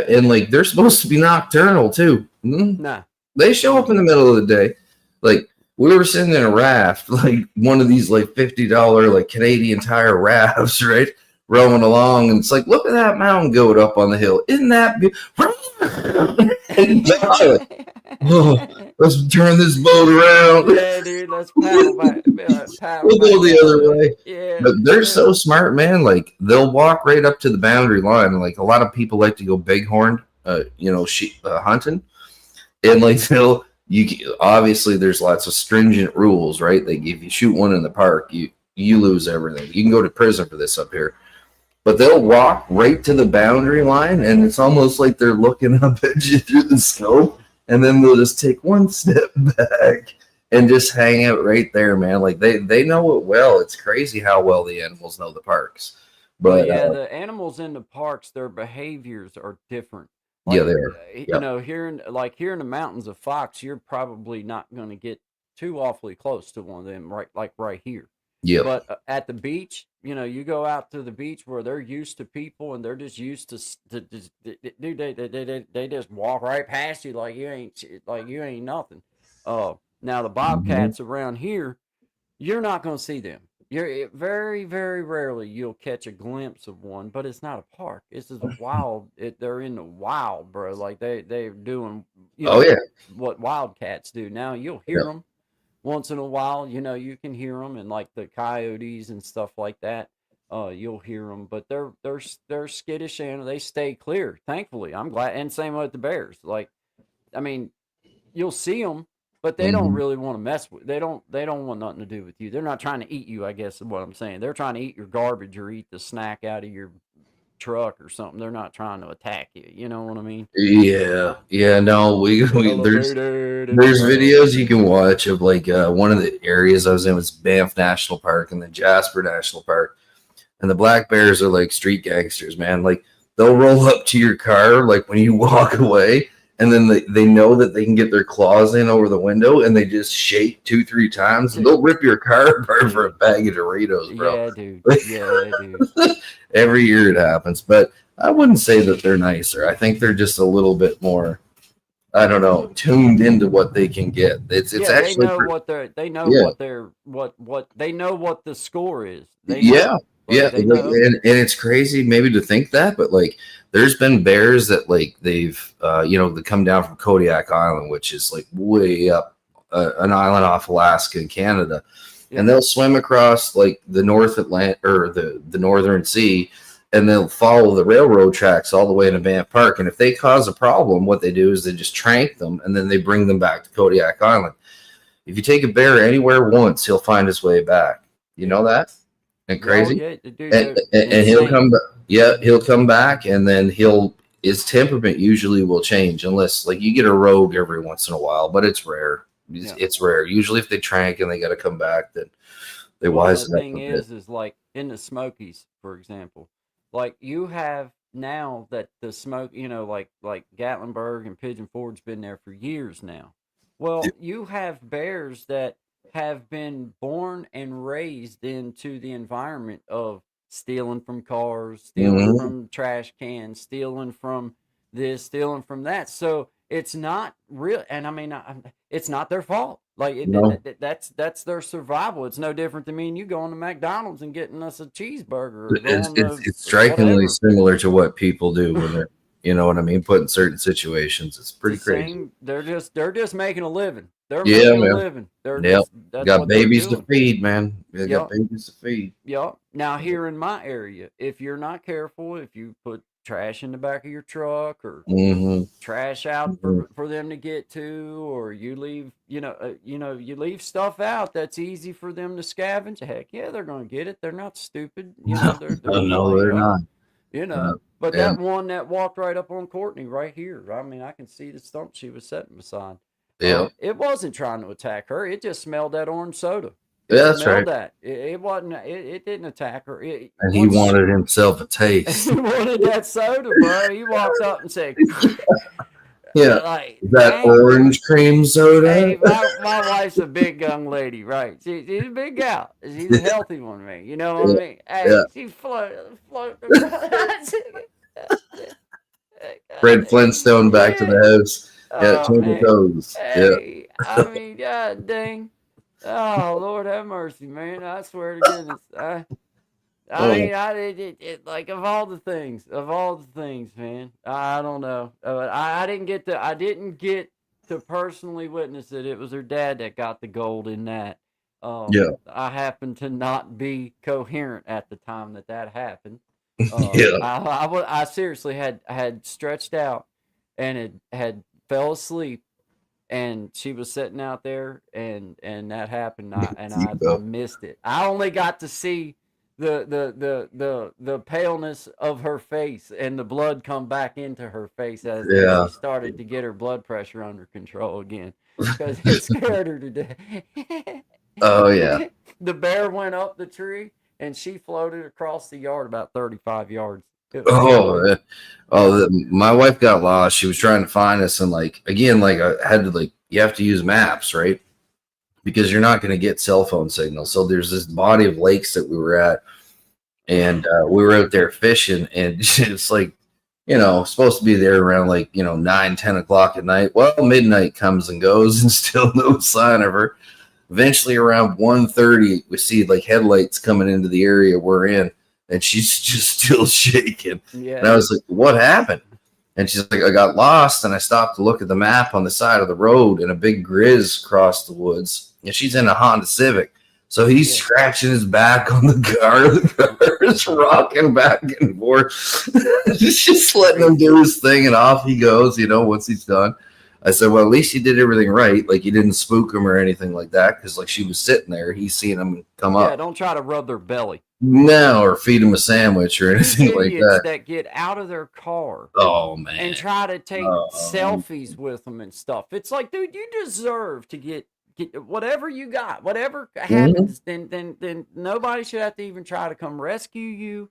And like they're supposed to be nocturnal too. Nah. They show up in the middle of the day. Like we were sitting in a raft, like one of these like $50 like Canadian Tire rafts, right? Rowing along, and it's like, look at that mountain goat up on the hill. Isn't that beautiful? Oh, let's turn this boat around. Yeah, dude, let's paddle back. We'll go the other way. Yeah. But they're so smart, man. Like they'll walk right up to the boundary line. Like a lot of people like to go bighorn, sheep hunting, and like obviously there's lots of stringent rules, right? Like if you shoot one in the park, you lose everything. You can go to prison for this up here. But they'll walk right to the boundary line, and it's almost like they're looking up at you through the scope, and then they'll just take one step back and just hang out right there, man. Like they know it well. It's crazy how well the animals know the parks. But yeah, the animals in the parks, their behaviors are different. Like, yeah, they are. You know, here in the mountains of Fox, you're probably not going to get too awfully close to one of them, right here. Yeah. But at the beach, you know, you go out to the beach where they're used to people and they're just used to dude, they just walk right past you like you ain't nothing. Now the bobcats around here, you're not going to see them. You're very, very rarely you'll catch a glimpse of one, but it's not a park. This is a wild. They're in the wild, bro. Like they're doing, what wildcats do. Now you'll hear them once in a while. You know, you can hear them, and like the coyotes and stuff like that. You'll hear them, but they're skittish and they stay clear. Thankfully, I'm glad. And same with the bears. Like, I mean, you'll see them, but they don't really want to mess with. They don't want nothing to do with you. They're not trying to eat you, I guess is what I'm saying. They're trying to eat your garbage or eat the snack out of your truck or something. They're not trying to attack you. You know what I mean? Yeah. No, there's videos you can watch of like one of the areas I was in was Banff National Park and the Jasper National Park, and the black bears are like street gangsters, man. Like they'll roll up to your car like when you walk away, and then they know that they can get their claws in over the window, and they just shake 2-3 times, and they'll rip your car apart for a bag of Doritos, bro. Yeah, dude. Every year it happens, but I wouldn't say that they're nicer. I think they're just a little bit more, I don't know, tuned into what they can get. It's actually they know what the score is. And it's crazy maybe to think that, but like there's been bears that like they've they come down from Kodiak Island, which is like way up an island off Alaska and Canada, and they'll swim across like the North Atlantic or the Northern Sea, and they'll follow the railroad tracks all the way into Banff Park. And if they cause a problem, what they do is they just trank them, and then they bring them back to Kodiak Island. If you take a bear anywhere once, he'll find his way back. You know that? And crazy. Oh, yeah, dude, and he'll come back. Yeah, he'll come back, and then his temperament usually will change unless like you get a rogue every once in a while, but it's rare. Yeah. It's rare. Usually, if they trank and they got to come back, then they Well, and the wisen up thing a bit. is like in the Smokies, for example, like you have now that the smoke, like Gatlinburg and Pigeon Forge's been there for years now. Well, you have bears that have been born and raised into the environment of stealing from cars, stealing Mhm. from trash cans, stealing from this, stealing from that. So it's not real, and I mean, it's not their fault. Like No, that's their survival. It's no different than me and you going to McDonald's and getting us a cheeseburger or it's going it's to it's strikingly whatever. similar to what people do when they're, you know what I mean, put in certain situations. It's The pretty crazy. same. They're just making a living. They're Yeah, making a man. living. They're Yep. just that's Got what they're babies to doing. feed, man. They got Yep. babies to feed. Yep. Now here in my area, if you're not careful, if you put trash in the back of your truck or Hmm. trash out Hmm. for them to get to, or you leave you leave stuff out that's easy for them to scavenge, heck yeah, they're going to get it. They're not stupid. They're No, going to no, clean they're it up. not. Uh, But and that one that walked right up on Courtney right here, I mean, I can see the stump she was sitting beside. yeah, It wasn't trying to attack her. It just smelled that orange soda. It yeah, that's smelled right. that. It wasn't. It didn't attack her. And he Once wanted himself a he taste. wanted that soda, bro. He walked up and said, Yeah, like, that dang. orange cream Hey, soda. my wife's a big young lady, right? She's a big gal. She's a healthy one, man. You know what I Yeah, mean? yeah. Hey, she float across. Fred Flintstone back to the Yeah. house. Yeah, Oh twinkle man. toes. Yeah. Hey, I mean, god dang. Oh Lord have mercy, man. I swear to goodness. I Oh, mean, like of all the things, man. I don't know. I didn't get to personally witness it. It was her dad that got the gold in that. yeah, I happened to not be coherent at the time that happened. yeah. I seriously had stretched out and had fell asleep, and she was sitting out there, and that happened. You I go. missed it. I only got to see the paleness of her face and the blood come back into her face as Yeah. she started to get her blood pressure under control again, because it scared her to death. Oh yeah. The bear went up the tree and she floated across the yard about 35 yards. It was Oh, scary. yeah. Oh, Yeah. my wife got lost. She was trying to find us, and like again, like I had to like you have to use maps, right? Because you're not going to get cell phone signal. So there's this body of lakes that we were at, and we were out there fishing, and it's like, supposed to be there around like 9, 10 o'clock at night. Well, midnight comes and goes, and still no sign of her. Eventually, around 1:30, we see like headlights coming into the area we're in, and she's just still shaking. And I Yeah. was like, "What happened?" And she's like, "I got lost, and I stopped to look at the map on the side of the road, and a big grizz crossed the woods, and she's in a Honda Civic." So he's Yeah. scratching his back on the car. The car is rocking back and forth. He's just letting him do his thing, and off he goes, once he's done. I said, well, at least you did everything right. Like, you didn't spook him or anything like that, because, like, she was sitting there. He's seen him come Yeah, up. don't try to rub their belly. No, or feed him a sandwich or These anything like idiots that. that get out of their car Oh, and man. try to take Um, selfies with them and stuff. It's like, dude, you deserve to get whatever you got, whatever mhm. happens. Then nobody should have to even try to come rescue you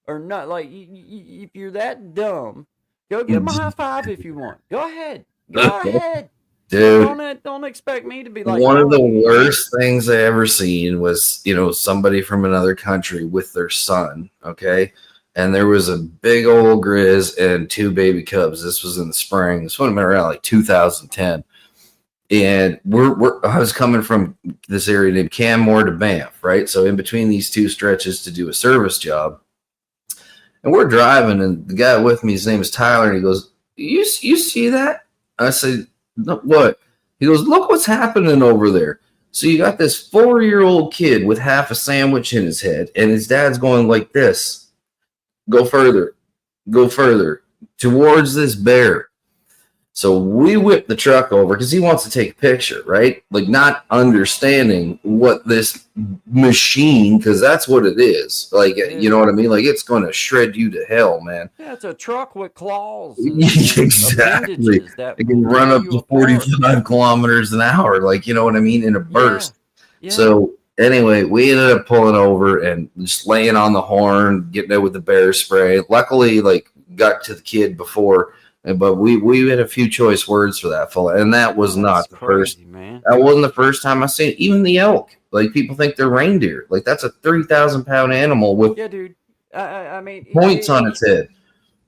or not. Like, if you're that dumb, go give them a high five if you want. Go ahead, go ahead. But Dude, don't expect me to be like, one of no, the you can't. worst things I ever seen was, somebody from another country with their son, okay? And there was a big old grizz and two baby cubs. This was in the spring. This would have been around like 2010. And I was coming from this area named Canmore to Banff, right? So in between these two stretches to do a service job. And we're driving, and the guy with me, his name is Tyler, and he goes, you see that? I said, no, what? He goes, look what's happening over there. So you got this 4-year-old kid with half a sandwich in his head, and his dad's going like this. Go further towards this bear. So we whip the truck over because he wants to take a picture, right? Like not understanding what this machine, because that's what it is. Like, you know what I mean? Like it's going to shred you to hell, man. Yeah, it's a truck with claws and Exactly. appendages that It can will run tear up you to apart. 45 kilometers an hour, like, you know what I mean, in a Yeah, burst. yeah. So anyway, we ended up pulling over and just laying on the horn, getting it with the bear spray. Luckily, like, got to the kid before, but we had a few choice words for that fella, and that was That's not the first. crazy, man. That wasn't the first time I seen it. Even the elk. Like people think they're reindeer. Like that's a 3,000 pound animal with Yeah, dude. I mean, points on its head.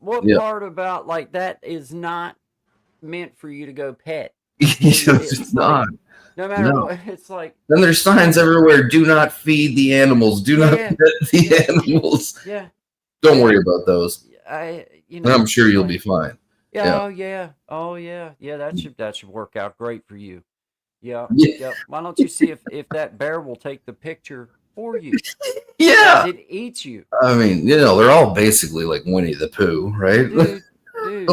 what Yeah, part about like that is not meant for you to go pet? it's It's like not. no matter No. what, it's like Then there's signs everywhere. Do not feed the animals. Do not yeah, pet the yeah, animals. yeah, Don't yeah. worry about those. You And I'm know, sure it's you'll like be fine. yeah, Yeah. oh yeah, oh yeah, yeah. That should work out great for you. Yeah, Yeah. yep. Why don't you see if that bear will take the picture for you as Yeah. it eats you, I mean, they're all basically like Winnie the Pooh, right? dude? Dude,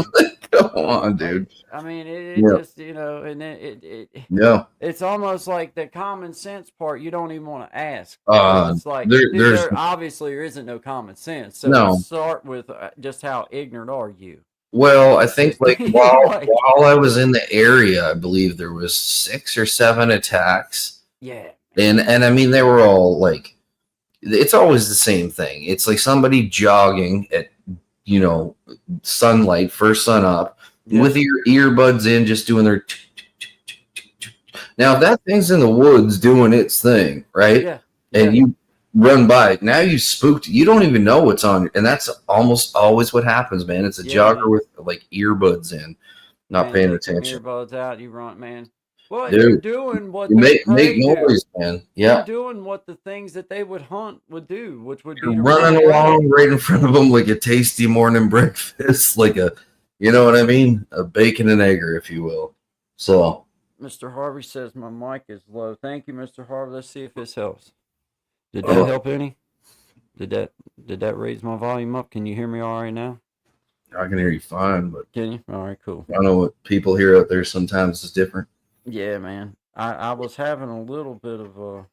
Come on, like dude. I mean, it Yeah. just and then Yeah. it's almost like the common sense part you don't even want to ask because it's like, dude, There's there isn't no common sense. So let's no. start with just how ignorant are you? Well, I think Just like like while I was in the area, I believe there was 6 or 7 attacks, yeah, and I mean they were all like, it's always the same thing. It's like somebody jogging at sunlight, first sun up, yeah, with your earbuds in, just doing their. Now, if that thing's in the woods doing its thing, right, yeah, and yeah, you run by it, now you spooked. You don't even know what's on, and that's almost always what happens, man. It's a yeah, jogger man. with like earbuds in, not Man, paying take them attention, earbuds out. You run, man. Well, you're dude. doing what You they make pray do. noise, man. You're Yeah, doing what the things that they would hunt would do, which would be you're to run running away. along right in front of them like a tasty morning breakfast, like a, you know what I mean, a bacon and egger, if you will. So. Mr. Harvey says my mic is low. Thank you, Mr. Harvey. Let's see if this helps. Did that help any? Did that raise my volume up? Can you hear me all right now? I can hear you fine, but Can you? All right, cool. I know what people hear out there sometimes is different. Yeah, man. I was having a little bit of a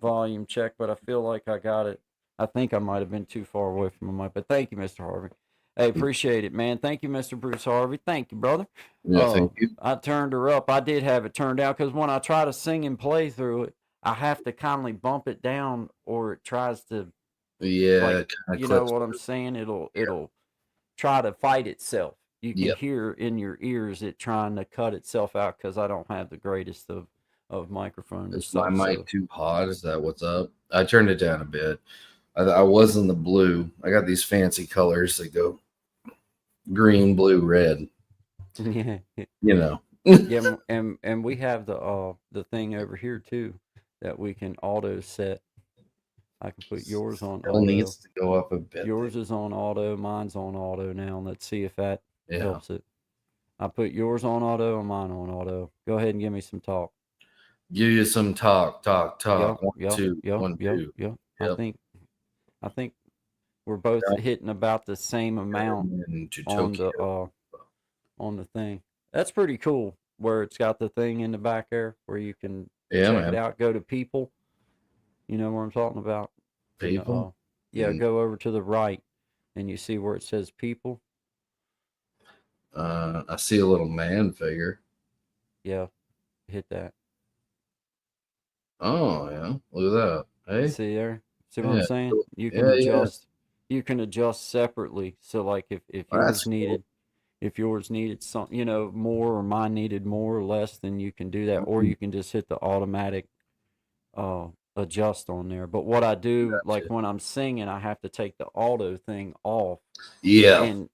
volume check, but I feel like I got it. I think I might have been too far away from my mic, but thank you, Mr. Harvey. Hey, appreciate it, man. Thank you, Mr. Bruce Harvey. Thank you, brother. Yeah, thank you. I turned her up. I did have it turned down because when I try to sing and play through it, I have to kindly bump it down, or it tries to, Yeah, like, you know what I'm saying? It'll try to fight itself. You can Yep. hear in your ears it trying to cut itself out because I don't have the greatest of microphones. Is my mic too hot? Is that what's up? I turned it down a bit. I was in the blue. I got these fancy colors that go green, blue, red. Yeah, Yeah, and we have the thing over here too that we can auto set. I can put yours on Still auto. needs to go up a bit. Yours is on auto. Mine's on auto now. Let's see if that helps it. I put yours on auto and mine on auto. Go ahead and give me some talk. Give you some talk. Yep, 1, yep, 2, yep, 1, yep, 2. yep. Yep. I think we're both hitting about the same amount on the thing. That's pretty cool. Where it's got the thing in the back there where you can check it out. Go to people. You know what I'm talking about? People. Go over to the right, and you see where it says people. I see a little man figure. Yeah, hit that. Oh yeah, look at that. Hey, see there? See what I'm saying? You can adjust. You can adjust separately. So like if yours needed, if yours needed some, more, or mine needed more or less, then you can do that, or you can just hit the automatic adjust on there. But what I do, like when I'm singing, I have to take the auto thing off. Yeah. And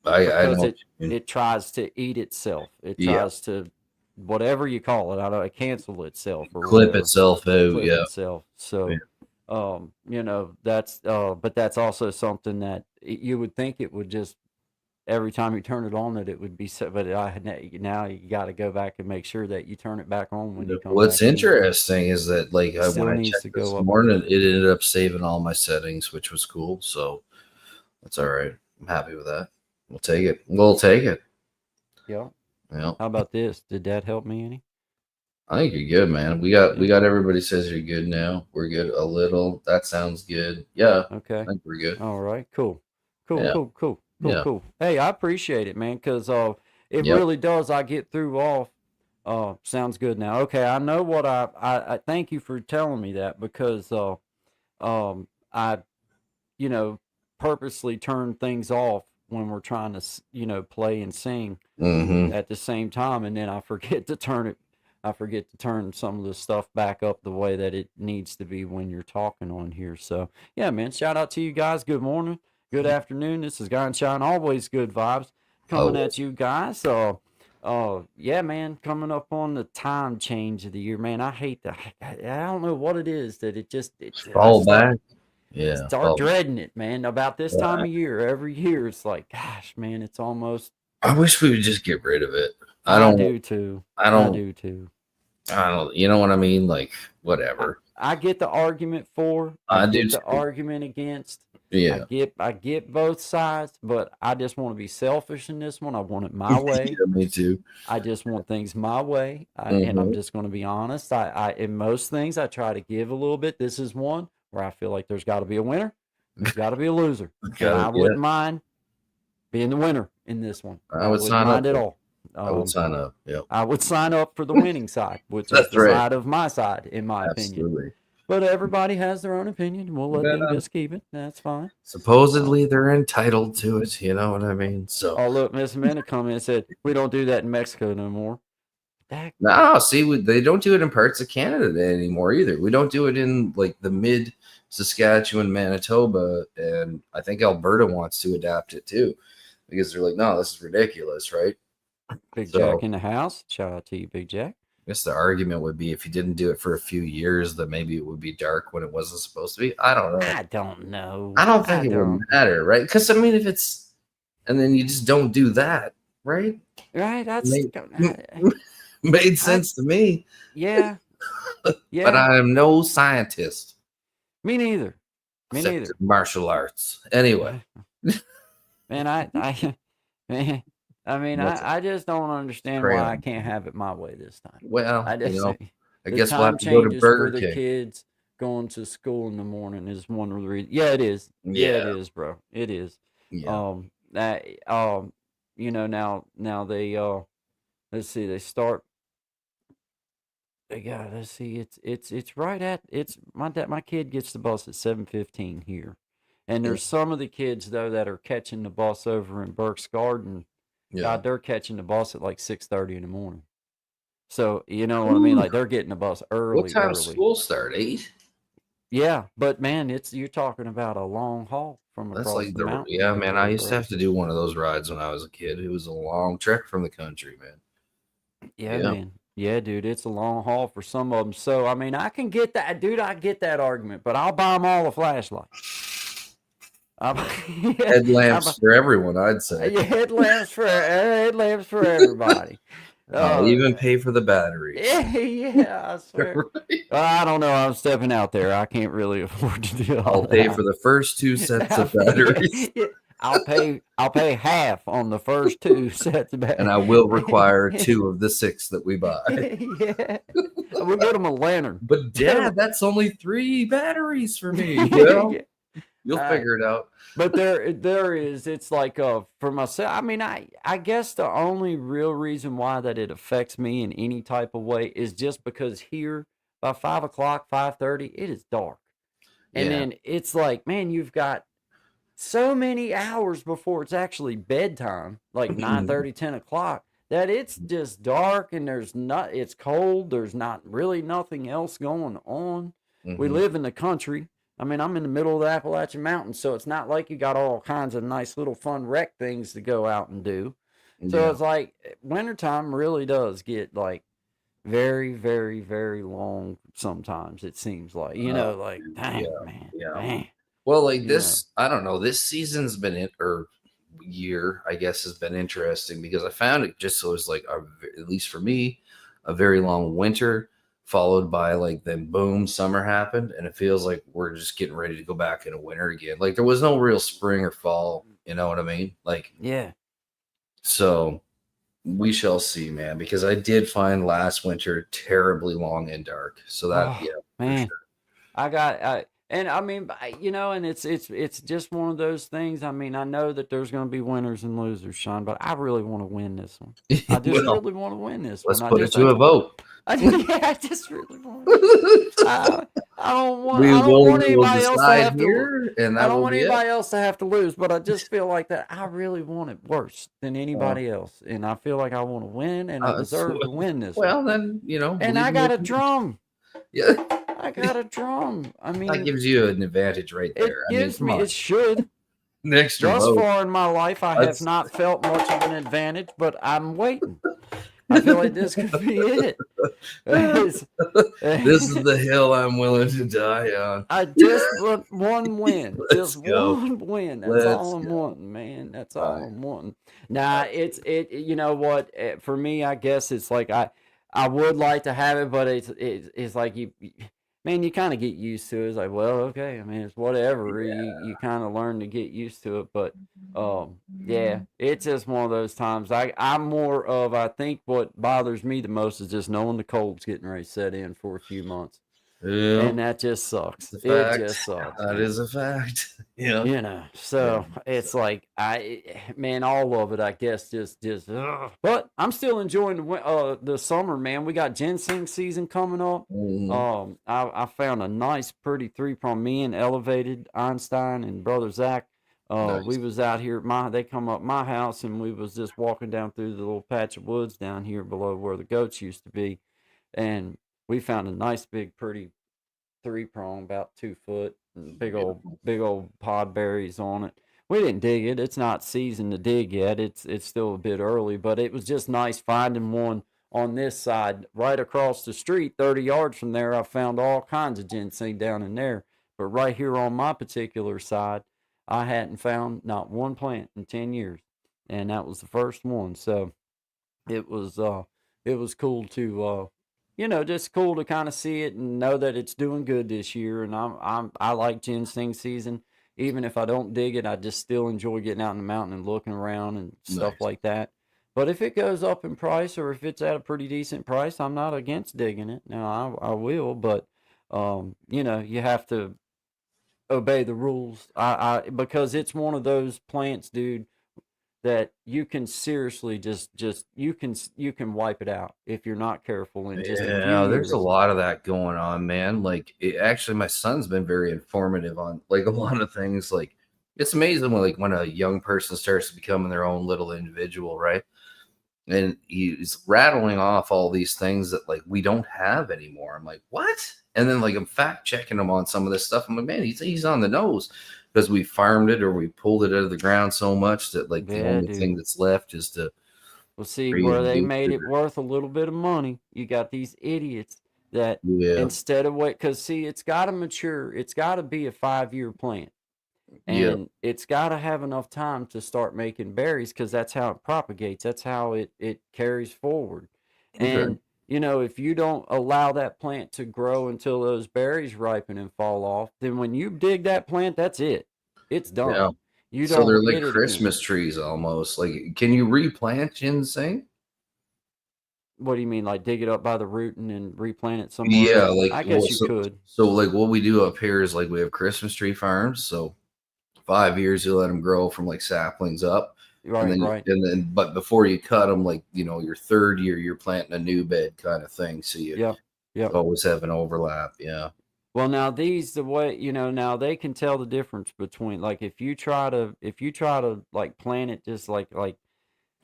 I know. It tries to eat itself. It tries to, whatever you call it, I don't know, cancel itself or clip itself out. Itself. So, that's but that's also something that you would think it would just, every time you turn it on, that it would be so, but now you got to go back and make sure that you turn it back on when you come What's back interesting is that, like, when I needs checked to go this up. morning, it ended up saving all my settings, which was cool. So that's all right. I'm happy with that. We'll take it. Yeah. Yeah. How about this? Did that help me any? I think you're good, man. We got everybody says you're good now. We're good a little. That sounds good. Yeah. I Okay. think we're good. All right. Cool. Cool. Yeah. Cool. Cool. Cool. Yeah. Cool. Hey, I appreciate it, man, because it Yep. really does. I get through off. Sounds good now. Okay, I know what I thank you for telling me that because I you know purposely turn things off when we're trying to play and sing Mm-hmm. at the same time, and then I forget to turn it. I forget to turn some of the stuff back up the way that it needs to be when you're talking on here. So yeah, man, shout out to you guys. Good morning, good afternoon. This is Guy and Shine. Always good vibes coming Oh, at you guys. Yeah, man, coming up on the time change of the year, man. I hate that. I don't know what it is that I fall back. Yeah. start Fall dreading it, man. About this time back. of year, every year, it's like, gosh, man, it's almost. I wish we would just get rid of it. I do too. I I don't. do too. I don't. You know what I mean? Like whatever. I get the argument for. I I do get the too. argument against. Yeah. I get both sides, but I just want to be selfish in this one. I want it my way. Yeah, me too. I just want things my way, and I'm Mhm. just going to be honest. I in most things I try to give a little bit. This is one where I feel like there's got to be a winner, there's got to be a loser, and I Yeah. wouldn't mind being the winner in this one. I I would wouldn't sign up. mind at all. I would sign up. Yep. I would sign up for the winning side, which is That's the right. side of my side, in my opinion. Absolutely. But everybody has their own opinion. We'll let them Yeah. just keep it. That's fine. Supposedly they're entitled to it. You know what I mean? So Oh, look, Miss Amanda come in and said, we don't do that in Mexico no more. That, no, see, they don't do it in parts of Canada anymore either. We don't do it in like the mid Saskatchewan, Manitoba, and I think Alberta wants to adapt it too, because they're like, no, this is ridiculous, right? Big So- Jack in the house. Shout out to you, Big Jack. I guess the argument would be if you didn't do it for a few years, that maybe it would be dark when it wasn't supposed to be. I don't know. I don't know. I don't think it would don't. matter, right? Because I mean, if it's and then you just don't do that, right? Right? That's Made sense to me. yeah. Yeah. But I am no scientist. Me neither. Me except neither. in martial arts. Anyway, Man, man, I mean, I just don't understand why I can't have it my way this time. well, I just I the guess we'll time have to go to changes for Burger the King. kids going to school in the morning is one of the reasons. Yeah, it is. Yeah, it is, bro. It is. Yeah. Now they let's see, they start. They got. Let's see. It's right at. It's my kid gets the bus at 7:15 here, and there's some of the kids though that are catching the bus over in Burke's Garden. Yeah. God, they're catching the bus at like 6:30 in the morning. So you know what I mean? Like they're getting the bus early. What time does school start? 8? Yeah, but man, you're talking about a long haul from across That's like the mountain. Yeah, man. I used to have to do one of those rides when I was a kid. It was a long trek from the country, man. Yeah, man. Yeah, dude, it's a long haul for some of them. So, I mean, I can get that, dude. I get that argument, but I'll buy them all a flashlight. Headlamps for everyone, I'd say. Yeah, headlamps for everybody. I'll even pay for the batteries. Yeah, I swear. I don't know. I'm stepping out there. I can't really afford to do all I'll pay for the first 2 sets of batteries. I'll pay half on the first 2 sets of batteries. And I will require 2 of the 6 that we buy. Yeah. We'll get them a lantern. But Dad, that's only 3 batteries for me. Well, you'll figure it out. But there is, it's like for myself, I mean, I guess the only real reason why that it affects me in any type of way is just because here by 5 o'clock, 5:30, it is dark. And then it's like, man, you've got so many hours before it's actually bedtime, like 9:30, 10 o'clock, that it's just dark and it's cold. There's not really nothing else going on. We live in the country. I mean, I'm in the middle of the Appalachian Mountains, so it's not like you got all kinds of nice little fun rec things to go out and do. So it's like wintertime really does get like very, very, very long sometimes, it seems like. Like, dang, man. Man. Well, like this, I don't know, this season's been or year, I guess, has been interesting because I found it just so it's like, at least for me, a very long winter followed by like then boom, summer happened, and it feels like we're just getting ready to go back into winter again. Like there was no real spring or fall, you know what I mean? Like yeah. So We shall see, man, because I did find last winter terribly long and dark. So that, Oh yeah, for man, sure. and I mean, and it's just one of those things. I mean, I know that there's going to be winners and losers, Sean, but I really want to win this one. I just Well, really want to win this let's one. put it to a vote. Yeah, I just really want. I, we I don't want will anybody else to decide have to. here, and I that don't will want be it. anybody else to have to lose, but I just feel like that I really want it worse than Uh, anybody else, and I feel like I want to win, and I so, deserve to win this one. well, then And leave I it got with a me. drum. Yeah, I got a drum. I that mean, gives you an advantage right there. it I mean, gives come me. It on, should. an extra Thus vote. far in my life, I have That's not felt much of an advantage, but I'm waiting. I feel like this could be it. It's- this is the hill I'm willing to die on. I just want one win, Let's just go. one win. That's Let's all I'm go. wanting, man. That's All all right. I'm wanting. Nah, You know what? For me, I guess it's like I would like to have it, but it's like man, you kind of get used to it. It's like, well, okay. I mean, it's whatever. You kind of learn to get used to it, but yeah, it's just one of those times. I'm more of I think what bothers me the most is just knowing the cold's getting ready to set in for a few months. Yeah, And that just it's sucks. a It fact. just sucks, That man. is a fact. Yeah. Yeah. So it's So, like man, all of it, I guess, just. Ugh. But I'm still enjoying the summer, man. We got ginseng season coming up. mhm. I found a nice, pretty three prong. Me and Elevated Einstein and brother Zach. We Nice. was out here at they come up my house and we was just walking down through the little patch of woods down here below where the goats used to be, and we found a nice big pretty three prong, about 2 foot, and Beautiful. big old pod berries on it. We didn't dig it. It's not season to dig yet. It's still a bit early, but it was just nice finding one on this side, right across the street, 30 yards from there. I found all kinds of ginseng down in there, but right here on my particular side, I hadn't found not one plant in 10 years, and that was the first one. So it was uh it was cool to just cool to kind of see it and know that it's doing good this year. And I like ginseng season. Even if I don't dig it, I just still enjoy getting out in the mountain and looking around and stuff Nice. like that. But if it goes up in price or if it's at a pretty decent price, I'm not against digging it. Now I will, but you have to obey the rules. I because it's one of those plants, dude, that you can seriously just you can wipe it out if you're not careful in just a few Yeah, there's a years. lot of that going on, man. Like, actually, my son's been very informative on like a lot of things. Like, it's amazing when a young person starts becoming their own little individual, right? And he's rattling off all these things that like we don't have anymore. I'm like, what? And then like I'm fact checking him on some of this stuff. I'm like, man, he's on the nose because we farmed it or we pulled it out of the ground so much that like the Yeah, only thing dude. that's left is to Well, see, where they reintroduce made it. it worth a little bit of money, you got these idiots that Yeah, instead of because see, it's got to mature. It's got to be a 5 year plant, yeah, and it's got to have enough time to start making berries because that's how it propagates. That's how it carries forward. okay, And if you don't allow that plant to grow until those berries ripen and fall off, then when you dig that plant, that's it. It's yeah. done. You So they're don't like get it again. Christmas trees almost. Like, can you replant ginseng? What do you mean, like dig it up by the root and then replant it somewhere Yeah, else? like I well, guess you could. like what we do up here is like we have Christmas tree farms. So 5 years you let them grow from like saplings up, and Right, then right. but before you cut them, like your third year you're planting a new bed kind of thing. So you Yep, yep. always have an overlap. Yeah. Well, now these the way now they can tell the difference between like if you try to like plant it just like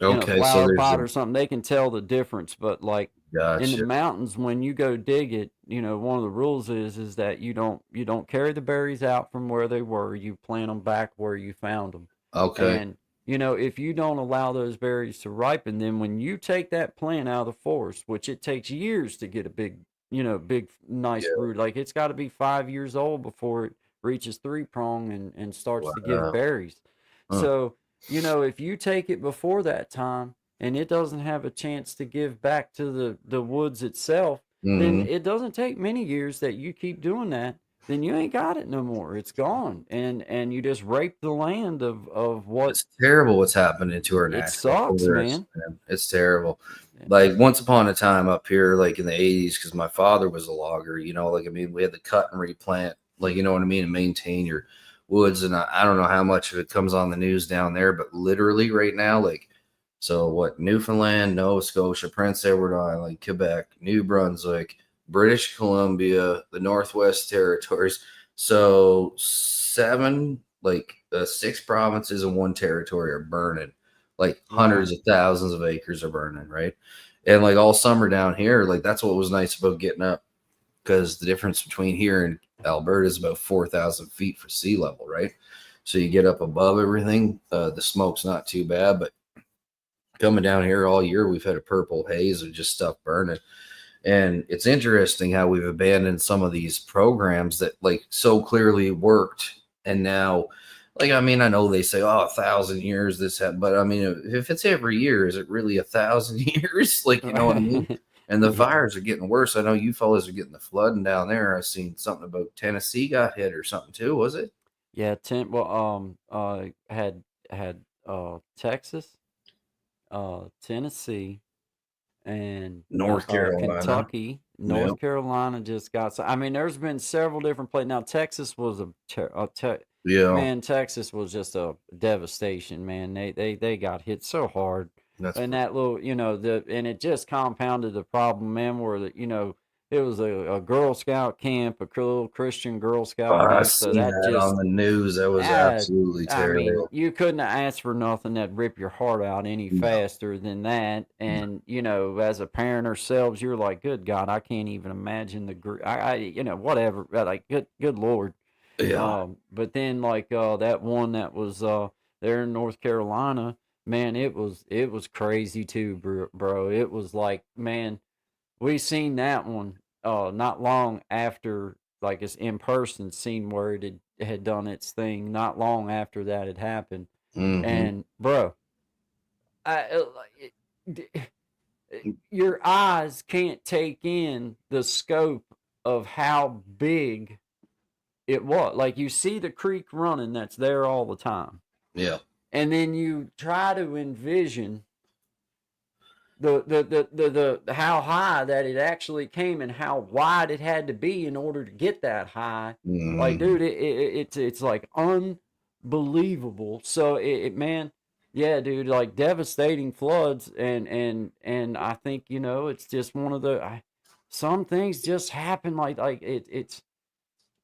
in a Okay. So flower there's pot a or something, they can tell the difference. But like in the gotcha. mountains, when you go dig it, one of the rules is that you don't carry the berries out from where they were. You plant them back where you found them. Okay. And if you don't allow those berries to ripen, then when you take that plant out of the forest, which it takes years to get a big nice Yeah. root, like it's got to be 5 years old before it reaches three prong and starts to give Wow. berries. Huh. So if you take it before that time and it doesn't have a chance to give back to the woods itself, then Hmm. it doesn't take many years that you keep doing that then you ain't got it no more. It's gone, and you just rape the land of what It's terrible what's happening to our it natural sucks, forests, man. man. It's terrible. And Like once upon a time up here, like in the 80s, because my father was a logger, you know, like I mean, we had to cut and replant, like you know what I mean, and maintain your woods. And I don't know how much of it comes on the news down there, but literally right now, like so what Newfoundland, Nova Scotia, Prince Edward Island, Quebec, New Brunswick, British Columbia, the Northwest Territories. So seven, like six provinces and one territory are burning. Like wow, hundreds of thousands of acres are burning, right? And like all summer down here, like that's what was nice about getting up because the difference between here and Alberta is about 4,000 feet for sea level, right? So you get up above everything. The smoke's not too bad, but coming down here all year, we've had a purple haze of just stuff burning. And it's interesting how we've abandoned some of these programs that like so clearly worked. And now, like, I mean, I know they say, oh, 1,000 years, this, but I mean, if it's every year, is it really 1,000 years? Like, you know what I mean? right. And the Yeah, fires are getting worse. I know you fellas are getting the flooding down there. I seen something about Tennessee got hit or something too, was it? yeah. Well, had Texas, Tennessee, and North Carolina. Kentucky, Yeah. North Carolina just got. So, I mean, there's been several different places. Now, Texas was Yeah. man. Texas was just a devastation, man. They got hit so hard, That's and for that little, and it just compounded the problem, man. Where it was a Girl Scout camp, a little Christian Girl Scout I camp, so seen that that on just the news. That was Ah, absolutely I mean, terrible. you couldn't have asked for nothing that'd rip your heart out any No, faster than that. no. And as a parent ourselves, you're like, "Good God, I can't even imagine whatever." Like, good Lord. Yeah. But then like that one that was there in North Carolina, man, it was crazy too, bro. It was like, man, we seen that one not long after, like, it's in person scene where it had done its thing not long after that had happened. Hmm. And bro, your eyes can't take in the scope of how big it was. Like, you see the creek running that's there all the time, Yeah. and then you try to envision the how high that it actually came and how wide it had to be in order to get that high. Like, Hmm. dude, it's like unbelievable. So man, yeah, dude, like devastating floods. And I think, it's just one of some things just happen. Like it's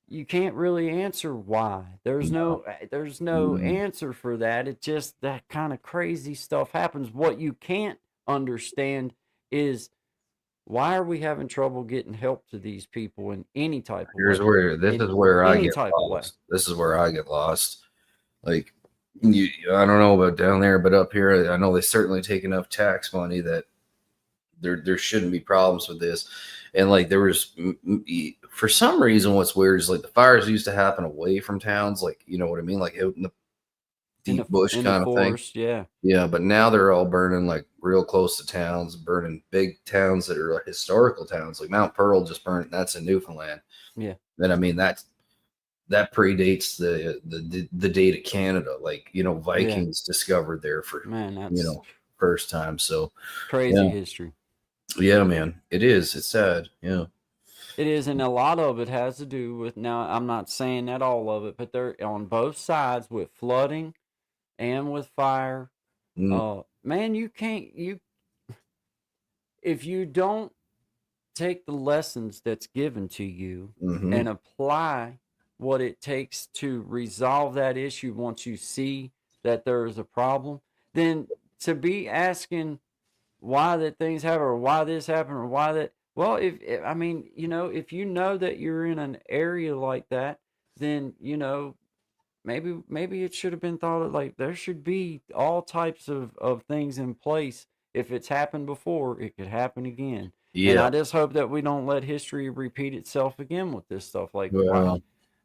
you can't really answer why. There's no Hmm. answer for that. It just, that kind of crazy stuff happens. What you can't understand is, why are we having trouble getting help to these people in any type of Here's way? where this In is where I any get type of way. lost. This is where I get lost. Like, I don't know about down there, but up here, I know they certainly take enough tax money that there shouldn't be problems with this. And like there was, for some reason, what's weird is like the fires used to happen away from towns, like you know what I mean, like out in the In the deep bush in the kind of thing. forest, yeah. Yeah, but now they're all burning like real close to towns, burning big towns that are like historical towns. Like Mount Pearl just burned. That's in Newfoundland. Yeah. And I mean that predates the date of Canada. Like you know, Yeah. Vikings discovered there for Man, you that's know first time. So crazy yeah, history. yeah, man, it is. It's sad. Yeah. It is, and a lot of it has to do with, now I'm not saying that all of it, but they're on both sides with flooding and with fire. Mm, Man, you can't you if you don't take the lessons that's given to you mm-hmm. and apply what it takes to resolve that issue once you see that there is a problem, then to be asking why that things happen, or why this happened, or why that, well, if I mean, if you know that you're in an area like that, then maybe it should have been thought of, like, there should be all types of things in place. If it's happened before, it could happen again. And Yeah. I just hope that we don't let history repeat itself again with this stuff. Like, why Well,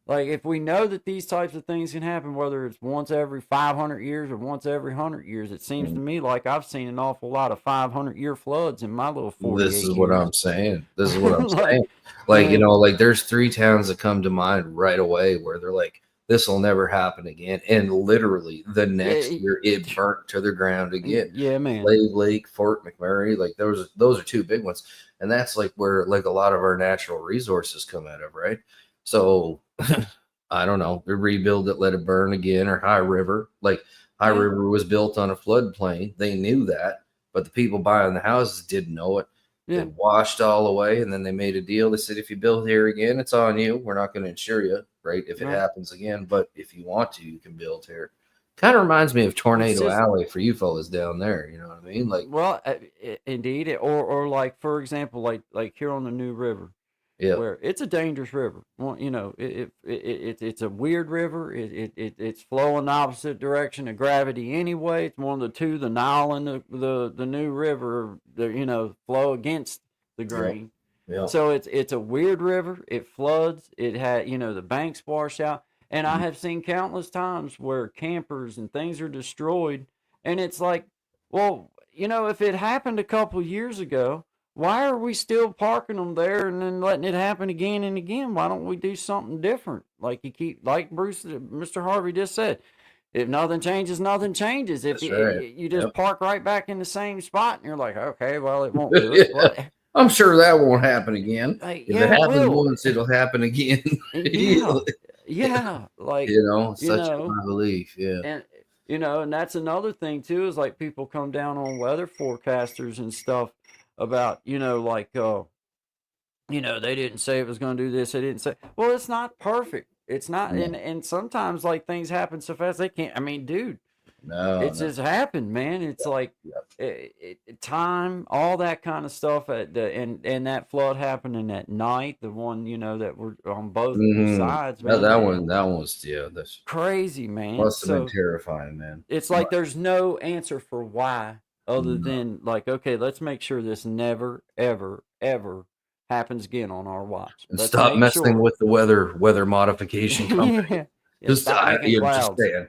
Like, if we know that these types of things can happen, whether it's once every 500 years or once every 100 years, it seems to me like I've seen an awful lot of 500-year floods in my little This 48 is what years. I'm saying. This is what I'm Like, saying. Like, and like there's 3 towns that come to mind right away where they're like, this will never happen again. And literally the next yeah, year it burnt to the ground again. yeah, man. Slave Lake, Fort McMurray, like those are 2 big ones. And that's like where like a lot of our natural resources come out of, right? So I don't know, the rebuild it, let it burn again, or High River. Like High Yeah, River was built on a floodplain. They knew that, but the people buying the houses didn't know it. They yeah, washed all away, and then they made a deal. They said, if you build here again, it's on you. We're not going to insure you, right? If it right. happens again, but if you want to, you can build here. Kind of reminds me of It's Tornado just Alley for you fellas down there. You know what I mean? Like, well, indeed, or like for example, like here on the New River, yeah, where it's a dangerous river. Well, it's a weird river. It's flowing the opposite direction of gravity anyway. It's one of the two, the Nile and the New River, flow against the yeah, grain. yeah. So it's a weird river. It floods. It had the banks wash out, and I have seen countless times where campers and things are destroyed, and it's like, well, if it happened a couple years ago, why are we still parking them there and then letting it happen again and again? Why don't we do something different? Like like Mr. Harvey just said, if nothing changes, nothing changes. If That's right. you just Yep. park right back in the same spot, and you're like, okay, well, it won't do it. Yeah. Well, I'm sure that won't happen again. like, If it yeah, it happens will. once, it'll happen again. Yeah, yeah, like you Such know, my belief. Yeah. and and that's another thing too, is like people come down on weather forecasters and stuff about like they didn't say it was going to do this, they didn't say, well, it's not perfect, it's not, No, and sometimes like things happen so fast they can't, I mean, dude, no, it's no. just happened, man. It's like time, all that kind of stuff. And that flood happening at night, the one that were on both Mhm. sides, That man. that one that one was, yeah, that's Crazy, man. must have been So terrifying, man. it's like there's no answer for why, other No. than like, okay, let's make sure this never, ever, ever happens again on our watch. And Let's stop make messing sure. with the weather modification company. Yeah, yeah. Stop making Just clouds. saying.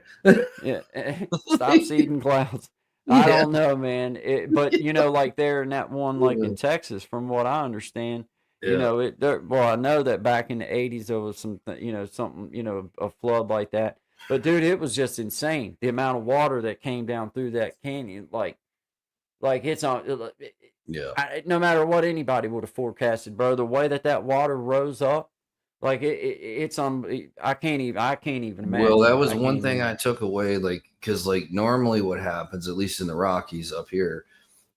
Yeah, stop seeding clouds. I Yeah. don't know, man. But like there in that one, like in Texas, from what I understand, Yeah. well, I know that back in the '80s there was something, a flood like that. But dude, it was just insane. The amount of water that came down through that canyon, like it's on. Yeah. No matter what anybody would have forecasted, bro, the way that water rose up, like it's I can't even Well, imagine that it. was I can't one even thing I imagine. took away, like, because like normally what happens, at least in the Rockies up here,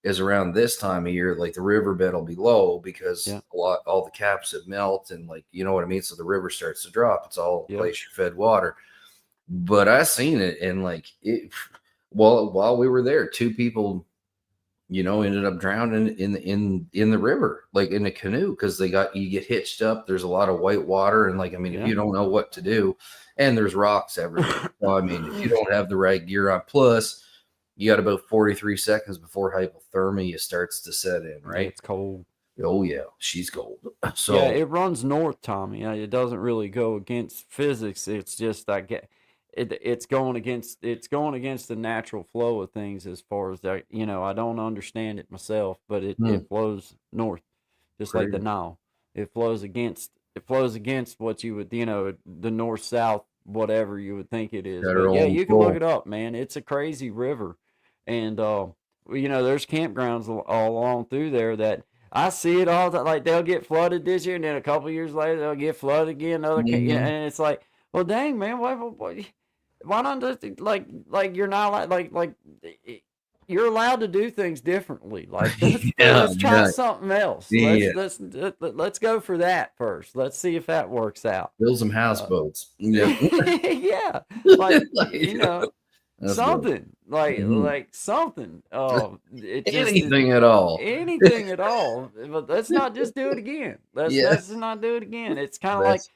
is around this time of year, like the riverbed will be low because Yeah, all the caps have melt, and like, you know what I mean? So the river starts to drop. It's all yeah, glacier fed water. But I seen it, and like it, well, while we were there, 2 people, ended up drowning in the river, like in a canoe, because you get hitched up. There's a lot of white water, and like, I mean, if yeah. you don't know what to do, and there's rocks everywhere. So I mean, if you don't have the right gear on, plus you got about 43 seconds before hypothermia starts to set in, Yeah, right? it's cold. Oh yeah, she's cold. Yeah, So it runs north, Tommy. It doesn't really go against physics. It's just I get it's going against the natural flow of things as far as that. I don't understand it myself, but it hmm, it flows north, just like the crazy. Nile. It flows against what you would the north south whatever you would think it is. Got her But yeah, own you can look pull. it up, man. It's a crazy river, and there's campgrounds all along through there that I see it all that like they'll get flooded this year, and then a couple years later they'll get flooded again. Hmm. And it's like, well, dang man, why not just you're not you're allowed to do things differently. Like Yeah, let's try yeah, something else. Let's yeah. let's let's go for that first. Let's see if that works out. Build some Uh, houseboats. Yeah. yeah, like That's good. something like Mhm. like something. It just is Anything at all. anything at all. But let's not just do it again. Let's Yeah, let's just not do it again. It's that's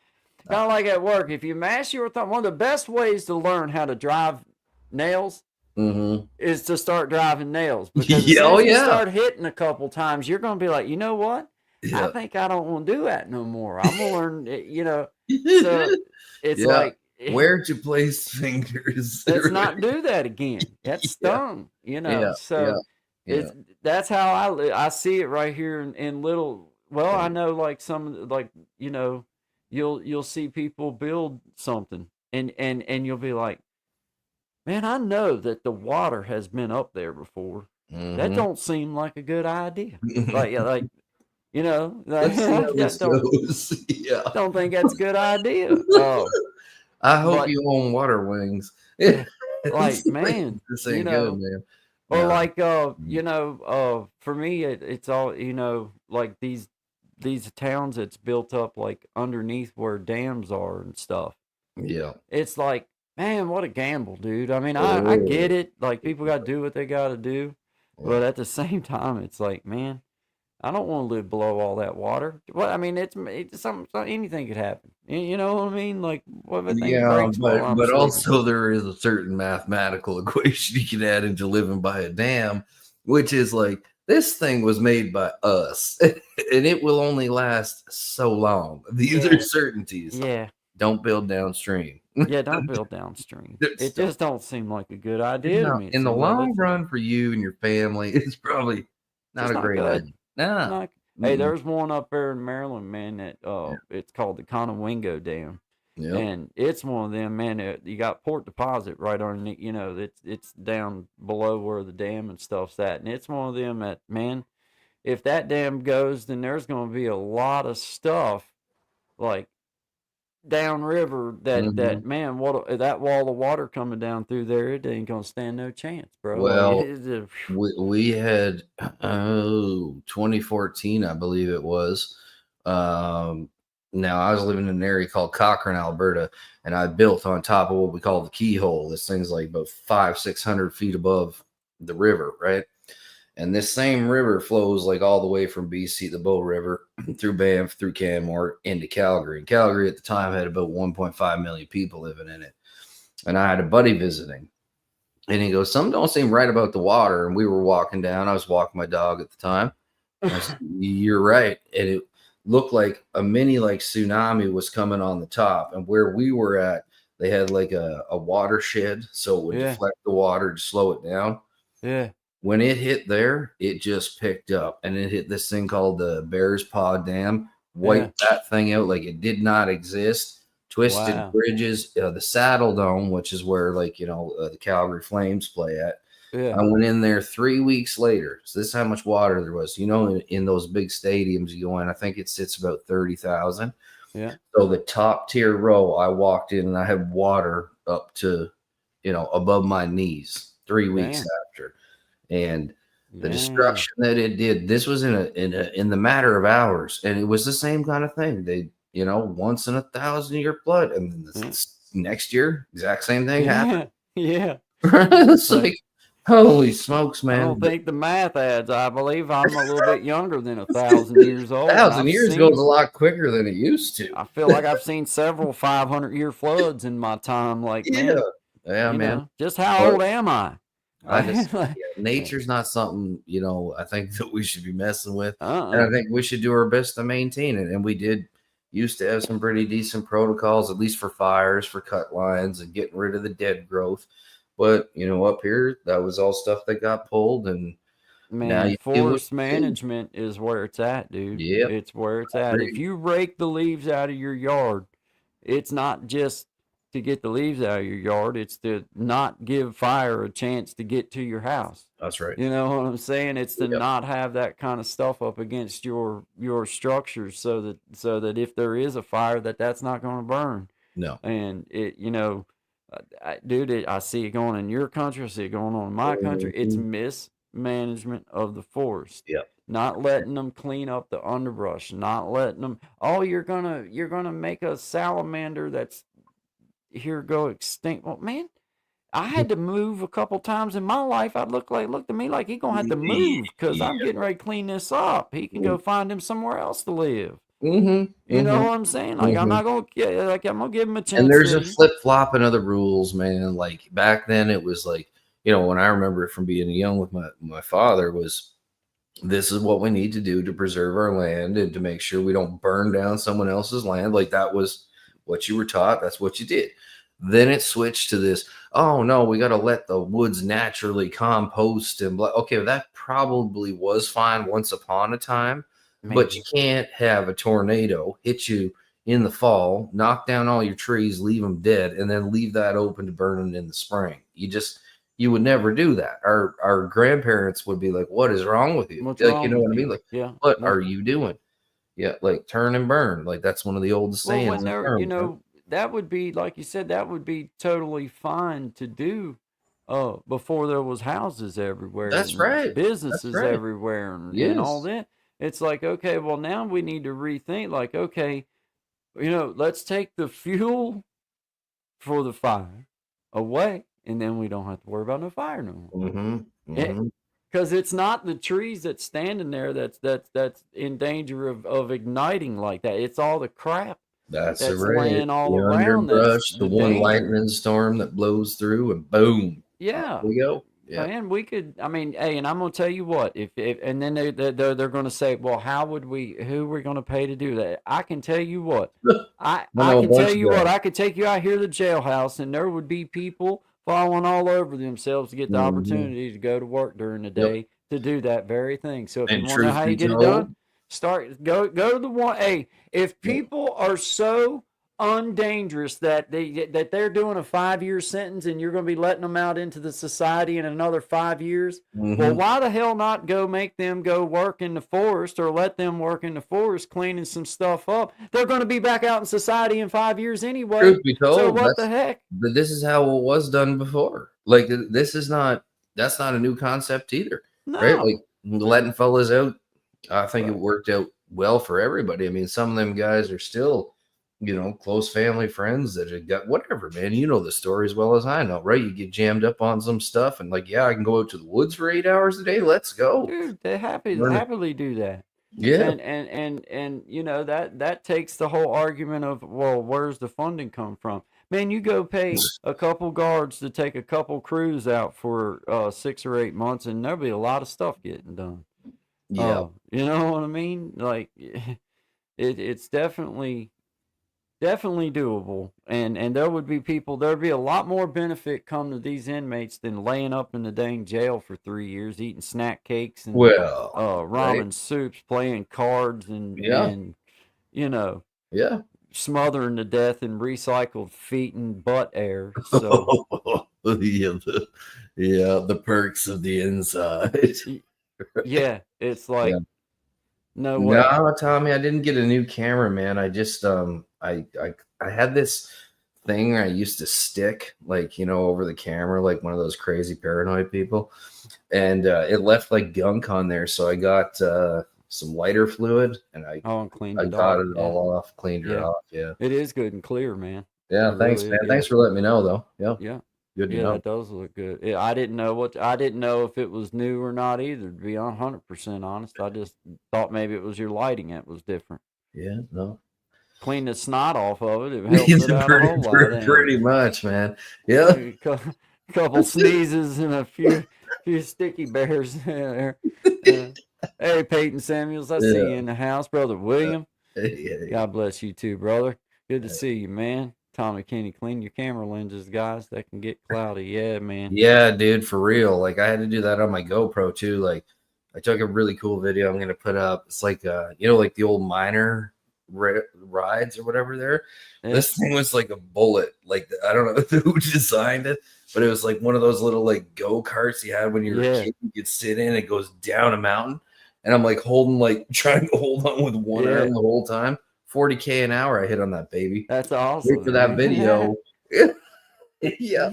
kind of like at work. If you mash your thumb, one of the best ways to learn how to drive nails mhm. is to start driving nails, because as Yeah, soon oh as you yeah. start hitting a couple times, you're going to be like, you know what? I Yeah. think I don't want to do that no more. I'm going to learn, So it's Yeah. like, Where'd you place fingers? let's not do that again. That's Yeah. dumb, you know. Yeah. Yeah. So Yeah. that's how I see it right here in little. Well, I know like some like you know, you'll see people build something and you'll be like, man, I know that the water has been up there before. That Mhm. don't seem like a good idea. Like yeah, like you know, Let's see how I this goes. Yeah. don't think that's a good idea. I hope But you own water wings. yeah, It's like like, man, this you ain't good, know. man. Or No. like Mm. you know, for me it's all, you know, like these towns that's built up like underneath where dams are and stuff. Yeah. It's like, man, what a gamble, dude. I mean, I get Oh, it. Like people gotta do what they gotta do. yeah. But at the same time, it's like, man, I don't want to live below all that water. Well, I mean, it's anything could happen. You know what I mean? Like, what if a thing Yeah, breaks while I'm but sleeping? also there is a certain mathematical equation you can add into living by a dam, which is like this thing was made by us and it will only last so long. These are Yeah, certainties. yeah. Don't build downstream. Yeah, don't build downstream. Just It don't. just don't seem like a good idea to No, me. It in the seems like long let's run for you and your family, it's probably not just a not great good. idea. It's No. not. Hey, Mm-mm. there's one up there in Maryland, man. That Yeah. it's called the Conowingo Dam, Yep. and it's one of them, man. You got Port Deposit right underneath. You know, it's down below where the dam and stuff's at, and it's one of them that, man. If that dam goes, then there's going to be a lot of stuff like downriver Hmm. that man, what that wall of water coming down through there, it ain't gonna stand no chance, bro. Like Well, it's a, we had 2014, I believe it was. Um, Now I was living in an area called Cochrane, Alberta, and I built on top of what we call the keyhole. This thing's like about 500-600 feet above the river, right? And this same river flows like all the way from BC, the Bow River, through Banff, through Canmore, into Calgary. And Calgary at the time had about 1.5 million people living in it. And I had a buddy visiting, and he goes, "Something don't seem right about the water." And we were walking down. I was walking my dog at the time. And I said, "You're right." And it looked like a mini like tsunami was coming on the top. And where we were at, they had like a watershed, so it would yeah, deflect the water to slow it down. yeah, When it hit there, it just picked up, and it hit this thing called the Bears Paw Dam, yeah. wiped that thing out like it did not exist. Twisted Wow. bridges, the Saddle Dome, which is where the Calgary Flames play at. Yeah, I went in there 3 weeks later. So this is how much water there was. In those big stadiums you go in, I think it sits about 30,000. yeah. So the top tier row, I walked in and I had water up to, above my knees 3 weeks Damn, after. And the damn. destruction that it did, this was in the matter of hours, and it was the same kind of thing. They, once in 1,000 year flood, and then Yeah, next year, exact same thing happened. yeah, yeah. It's Like like, holy smokes, I man! don't But think the math adds. I believe I'm a little bit younger than 1,000 years old, and 1,000 years goes a lot quicker than it used to. I feel like I've seen several 500-year floods in my time. Like, Yeah, man, yeah, man. just how But old am I? I just, Like, yeah, nature's not something, I think that we should be messing with. And uh-uh. I think we should do our best to maintain it. And we did used to have some pretty decent protocols, at least for fires, for cut lines, and getting rid of the dead growth. But, up here, that was all stuff that got pulled. And now Man, you do what forest you do. management is where it's at, dude. Yep, It's where it's I at. If agree. you rake the leaves out of your yard, it's not just to get the leaves out of your yard, it's to not give fire a chance to get to your house. That's right. You know what I'm saying? It's to Yep. not have that kind of stuff up against your structures so that if there is a fire that's not going to burn. No. And dude, I see it going in your country. I see it going on in my country. It's Mhm. mismanagement of the forest, Yep. not letting them clean up the underbrush, not letting them. Oh, you're gonna make a salamander that's here go extinct. Well, man, I had to move a couple times in my life. I'd looked at me like he gonna have to move because I'm Yeah. getting ready to clean this up. He can go find him somewhere else to live. Mm-hmm. You know Mm-hmm. what I'm saying? Like I'm Mm-hmm. not gonna I'm gonna give him a And chance there's a to. flip flopping of the rules, man. Like back then, it was like, when I remember it from being young with my father was, this is what we need to do to preserve our land and to make sure we don't burn down someone else's land. Like that was what you were taught, that's what you did. Then it switched to this, oh no, we got to let the woods naturally compost. Okay, that probably was fine once upon a time, but you can't have a tornado hit you in the fall, knock down all your trees, leave them dead, and then leave that open to burning in the spring. You would never do that. Our grandparents would be like, "What is wrong with you?" What's Like, you wrong know with what I mean? you? Like, Yeah. what are you doing? Yeah, like turn and burn. Like that's one of the oldest Well, sayings when and they're, terms, right? that would be, like you said, that would be totally fine to do before there was houses everywhere That's and right. That's businesses right. everywhere and all Yes. that. It's like, okay, well, now we need to rethink, like, okay, let's take the fuel for the fire away, and then we don't have to worry about no fire no more. Mm-hmm. It, Mm-hmm. because it's not the trees that's standing there that's in danger of igniting like that. It's all the crap That's that's right. laying all The around that's underbrush, the the one danger. lightning storm that blows through, and boom, off Yeah, we go. Yeah. man, we could. I mean, hey, and I'm gonna tell you what. If and then they're gonna say, well, how would we? Who are we gonna pay to do that? I can tell you what. I I I know a can tell bunch of you what. guys. I could take you out here to the jailhouse, and there would be people falling all over themselves to get the Mm-hmm. opportunity to go to work during the Yep. day to do that very thing. So if you And want to know truth how you be get it done, told, go to the one. Hey, if yep. people are so undangerous that they're doing a 5 year sentence and you're going to be letting them out into the society in another 5 years, well, Mm-hmm. why the hell not go make them go work in the forest or let them work in the forest cleaning some stuff up? They're going to be back out in society in 5 years anyway, Truth be so told, what the heck? this is how it was done before. Like this is not that's not a new concept either, right? Like No. letting fellas out. I think it Right. worked out well for everybody. I mean, some of them guys are still, close family friends that have got whatever, man. You know the story as well as I know, right? You get jammed up on some stuff and like, yeah, I can go out to the woods for 8 hours a day. Let's go. Dude, they Learn it. happily do that. Yeah. And that takes the whole argument of, well, where's the funding come from? Man, you go pay a couple guards to take a couple crews out for 6 or 8 months, and there'll be a lot of stuff getting done. Yeah. You know what I mean? Like it's definitely doable, and there would be people. There'd be a lot more benefit come to these inmates than laying up in the dang jail for 3 years, eating snack cakes and Well, right. ramen soups, playing cards, Yeah. and you know Yeah. smothering to death in recycled feet and butt air. So Yeah, the perks of the inside. yeah, it's Yeah. like no way. No, Tommy, I didn't get a new camera, man. I just I had this thing I used to stick like, over the camera like one of those crazy paranoid people. And it left like gunk on there, so I got some lighter fluid and Oh, and cleaned I it got off. it Yeah, all off, cleaned it yeah, off. Yeah. it is good and clear, man. It Yeah, thanks, really man. is. Yeah. Thanks for letting me know though. Yeah. Yeah. Good to Yeah, know. that does look good. Yeah, I didn't know if it was new or not either, to be 100% honest. I just thought maybe it was your lighting that was different. Yeah, no. Clean the snot off of it. It helps it out a whole lot, ain't Pretty much, man. Yeah. it? Couple sneezes and a few sticky bears there. Hey, Peyton Samuels, I see you Yeah. in the house, brother William. Yeah. God bless you too, brother. Good to see you, man. Tommy Kenny, clean your camera lenses, guys. That can get cloudy. Yeah, man. Yeah, dude, for real. Like I had to do that on my GoPro too. Like I took a really cool video I'm gonna put up. It's like like the old miner rides or whatever there. Yeah. This thing was like a bullet. Like I don't know who designed it, but it was like one of those little like go-karts you had when you were a kid. You could sit in, it goes down a mountain. And I'm like trying to hold on with one arm the whole time. 40K an hour I hit on that baby. That's awesome. Wait for that video. Yeah.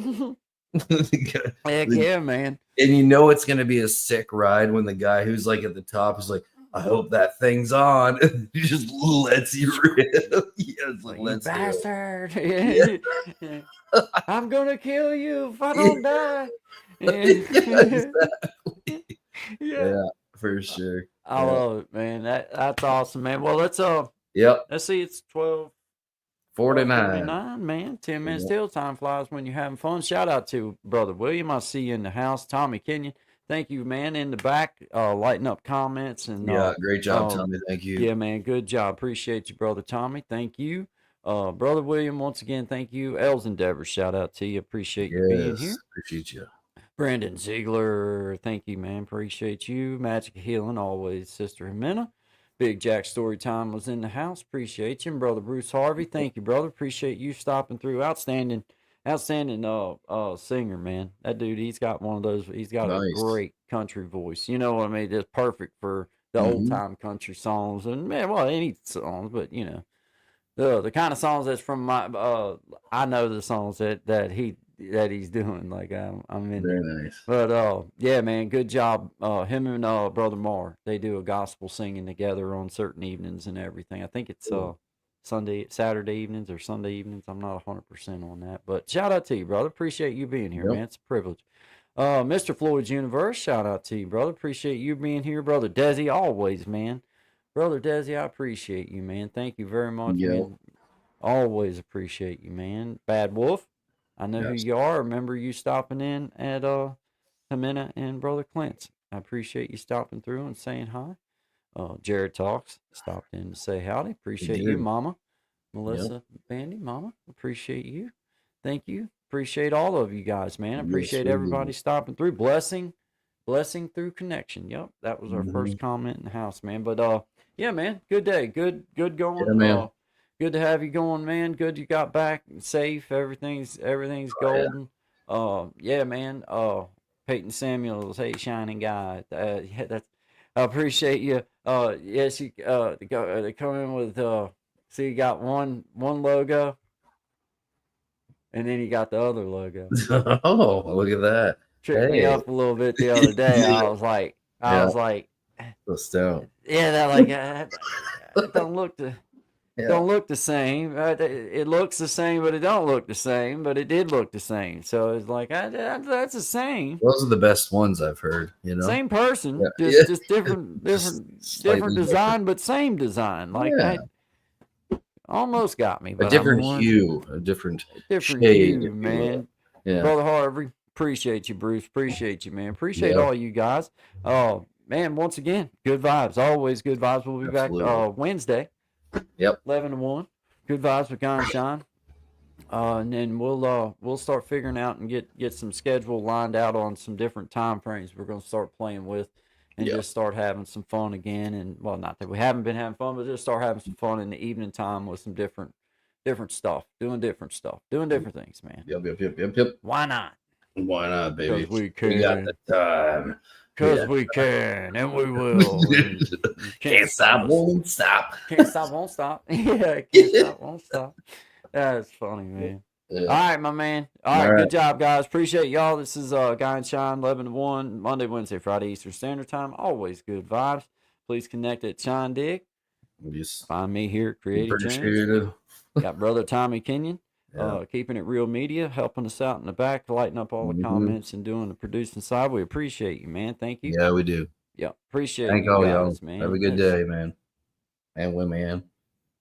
Heck yeah, man. And it's going to be a sick ride when the guy who's like at the top is like, I hope that thing's on. He just lets you rip. Yes, Like, let's you do it. bastard. Yeah. I'm going to kill you if I don't die. Yeah, exactly. Yeah, for sure. I love it, man. That's awesome, man. Well, let's see, it's 12:49, man. 10 minutes till time flies when you're having fun. Shout out to brother William. I see you in the house. Tommy Kenyon, thank you, man, in the back, lighting up comments and great job, Tommy. Thank you. yeah, man, good job. Appreciate you, brother Tommy. Thank you. Brother William, once again, thank you. Els Endeavor, shout out to you. Appreciate you being here. Appreciate you. Brandon Ziegler, thank you, man. Appreciate you. Magic Healing, always, Sister Jimena. Big Jack Storytime was in the house. Appreciate you. And Brother Bruce Harvey, thank you, brother. Appreciate you stopping through. Outstanding singer, man. That dude, he's got one of those. He's got a great country voice. You know what I mean? It's perfect for the old time country songs and man, well, any songs, but you know, the kind of songs that's from my. I know the songs that he's doing. Like I'm in Very there. nice. But yeah, man, good job. Him and Brother Marr, they do a gospel singing together on certain evenings and everything. I think it's Saturday evenings or Sunday evenings. I'm not 100% on that, but shout out to you, brother. Appreciate you being here, man. It's a privilege. Mr. Floyd's Universe, shout out to you, brother. Appreciate you being here, brother Desi. Always, man. Brother Desi, I appreciate you, man. Thank you very much, man. Always appreciate you, man. Bad Wolf, I know who you are. I remember you stopping in at Jimena and Brother Clint's. I appreciate you stopping through and saying hi. Jared Talks stopped in to say howdy. Appreciate you, Mama. Melissa Bandy, Mama. Appreciate you. Thank you. Appreciate all of you guys, man. Appreciate everybody stopping through. Blessing through connection. Yep, that was our first comment in the house, man. But yeah, man. Good day. Good going. Yeah, man. Good to have you going, man. Good you got back safe. Everything's golden. Yeah, man. Peyton Samuels, hey shining guy. Yeah, that's I appreciate you. Yes, you they come in with see you got one logo and then you got the other logo. Oh, look at that. Tricked me up a little bit the other day. I was like so stout. yeah, that like it don't look the same. It looks the same, but it don't look the same. But it did look the same. So it's like that's the same. Those are the best ones I've heard. You know, same person, Yeah. just different design, but same design. Like that almost got me. But a different hue, a different shade, hue, man. Yeah, Brother Harvey, appreciate you, Bruce. Appreciate you, man. Appreciate all you guys. Oh man, once again, good vibes. Always good vibes. We'll be back Wednesday. Yep. 11 to 1. Good vibes with Guy and Sean. And then we'll start figuring out and get some schedule lined out on some different time frames we're gonna start playing with and just start having some fun again. And well, not that we haven't been having fun, but just start having some fun in the evening time with some different stuff, doing different things, man. Yep. Why not? Why not, baby? Because we can. We got the time. Because we can, and we will. And can't stop, won't stop. Can't stop, won't stop. Yeah, can't stop, won't stop. That's funny, man. Yeah. All right, my man. All right, good job, guys. Appreciate y'all. This is Guy and Shine, 11 to 1, Monday, Wednesday, Friday, Eastern Standard Time. Always good vibes. Please connect at Shine Dig. Yes. Find me here at Creative Change. Got Brother Tommy Kenyon. Keeping it real media, helping us out in the back, lighting up all the comments and doing the producing side. We appreciate you, man. Thank you. Yeah, we do. Yeah, appreciate you guys, man. Have a good day, man. And women.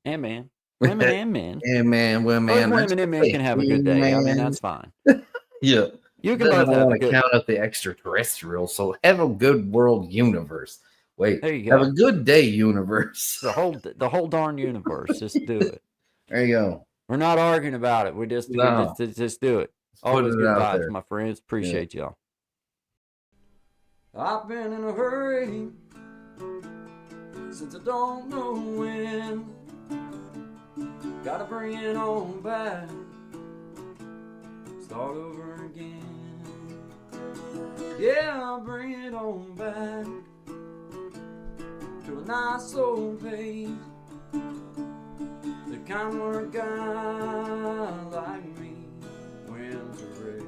And man. Women and men. And man, women. Women and men can have a good day. I mean, that's fine. Yeah. You can both have a good count up the extraterrestrial, so have a good world universe. Wait, there you go. Have a good day universe. The whole darn universe. Just do it. There you go. We're not arguing about it. We just do it. Always good vibes, my friends. Appreciate y'all. I've been in a hurry since I don't know when. Gotta bring it on back. Start over again. Yeah, I'll bring it on back to a nice old page. The kind where a guy like me wins a race.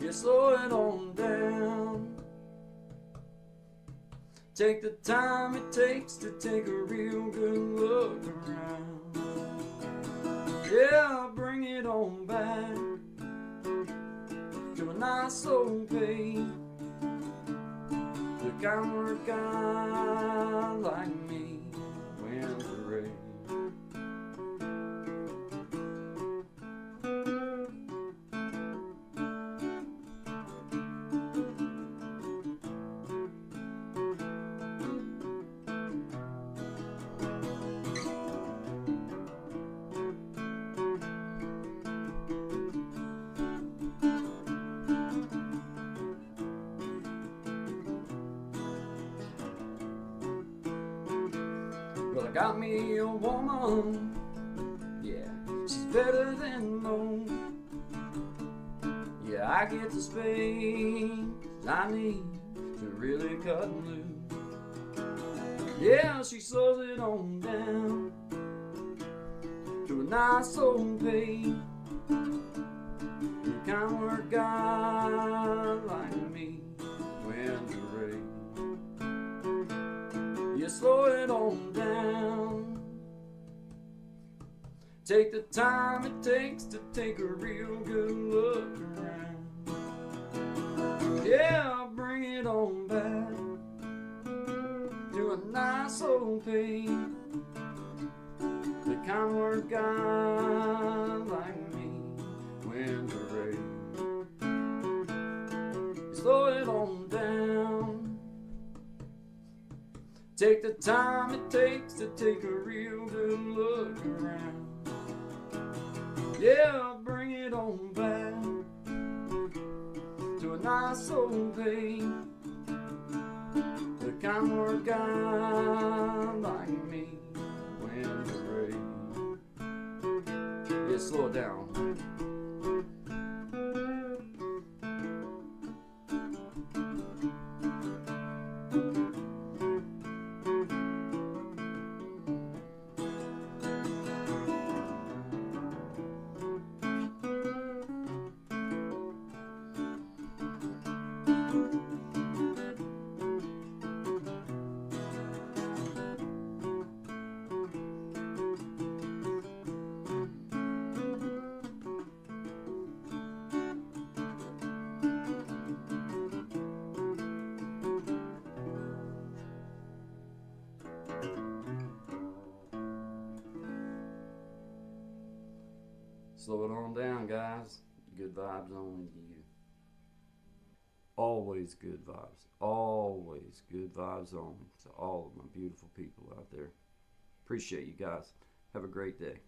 You slow it on down. Take the time it takes to take a real good look around. Yeah, bring it on back to a nice old page. The kind where a guy like me wins a race. I got me a woman, yeah, she's better than most. Yeah, I get the space I need to really cut loose. Yeah, she slows it on down to a nice old pace. The kind where God like me when to raise. You slow it on down. Take the time it takes to take a real good look around. Yeah, bring it on back to a nice old pace. The kind where God like me when to raise. Slow it on down. Take the time it takes to take a real good look around. Yeah, bring it on back to a nice old pace. The kind where God like me when to raise. Yeah, slow it down. Slow it on down, guys. Good vibes only to you. Always good vibes. Always good vibes on to all of my beautiful people out there. Appreciate you guys. Have a great day.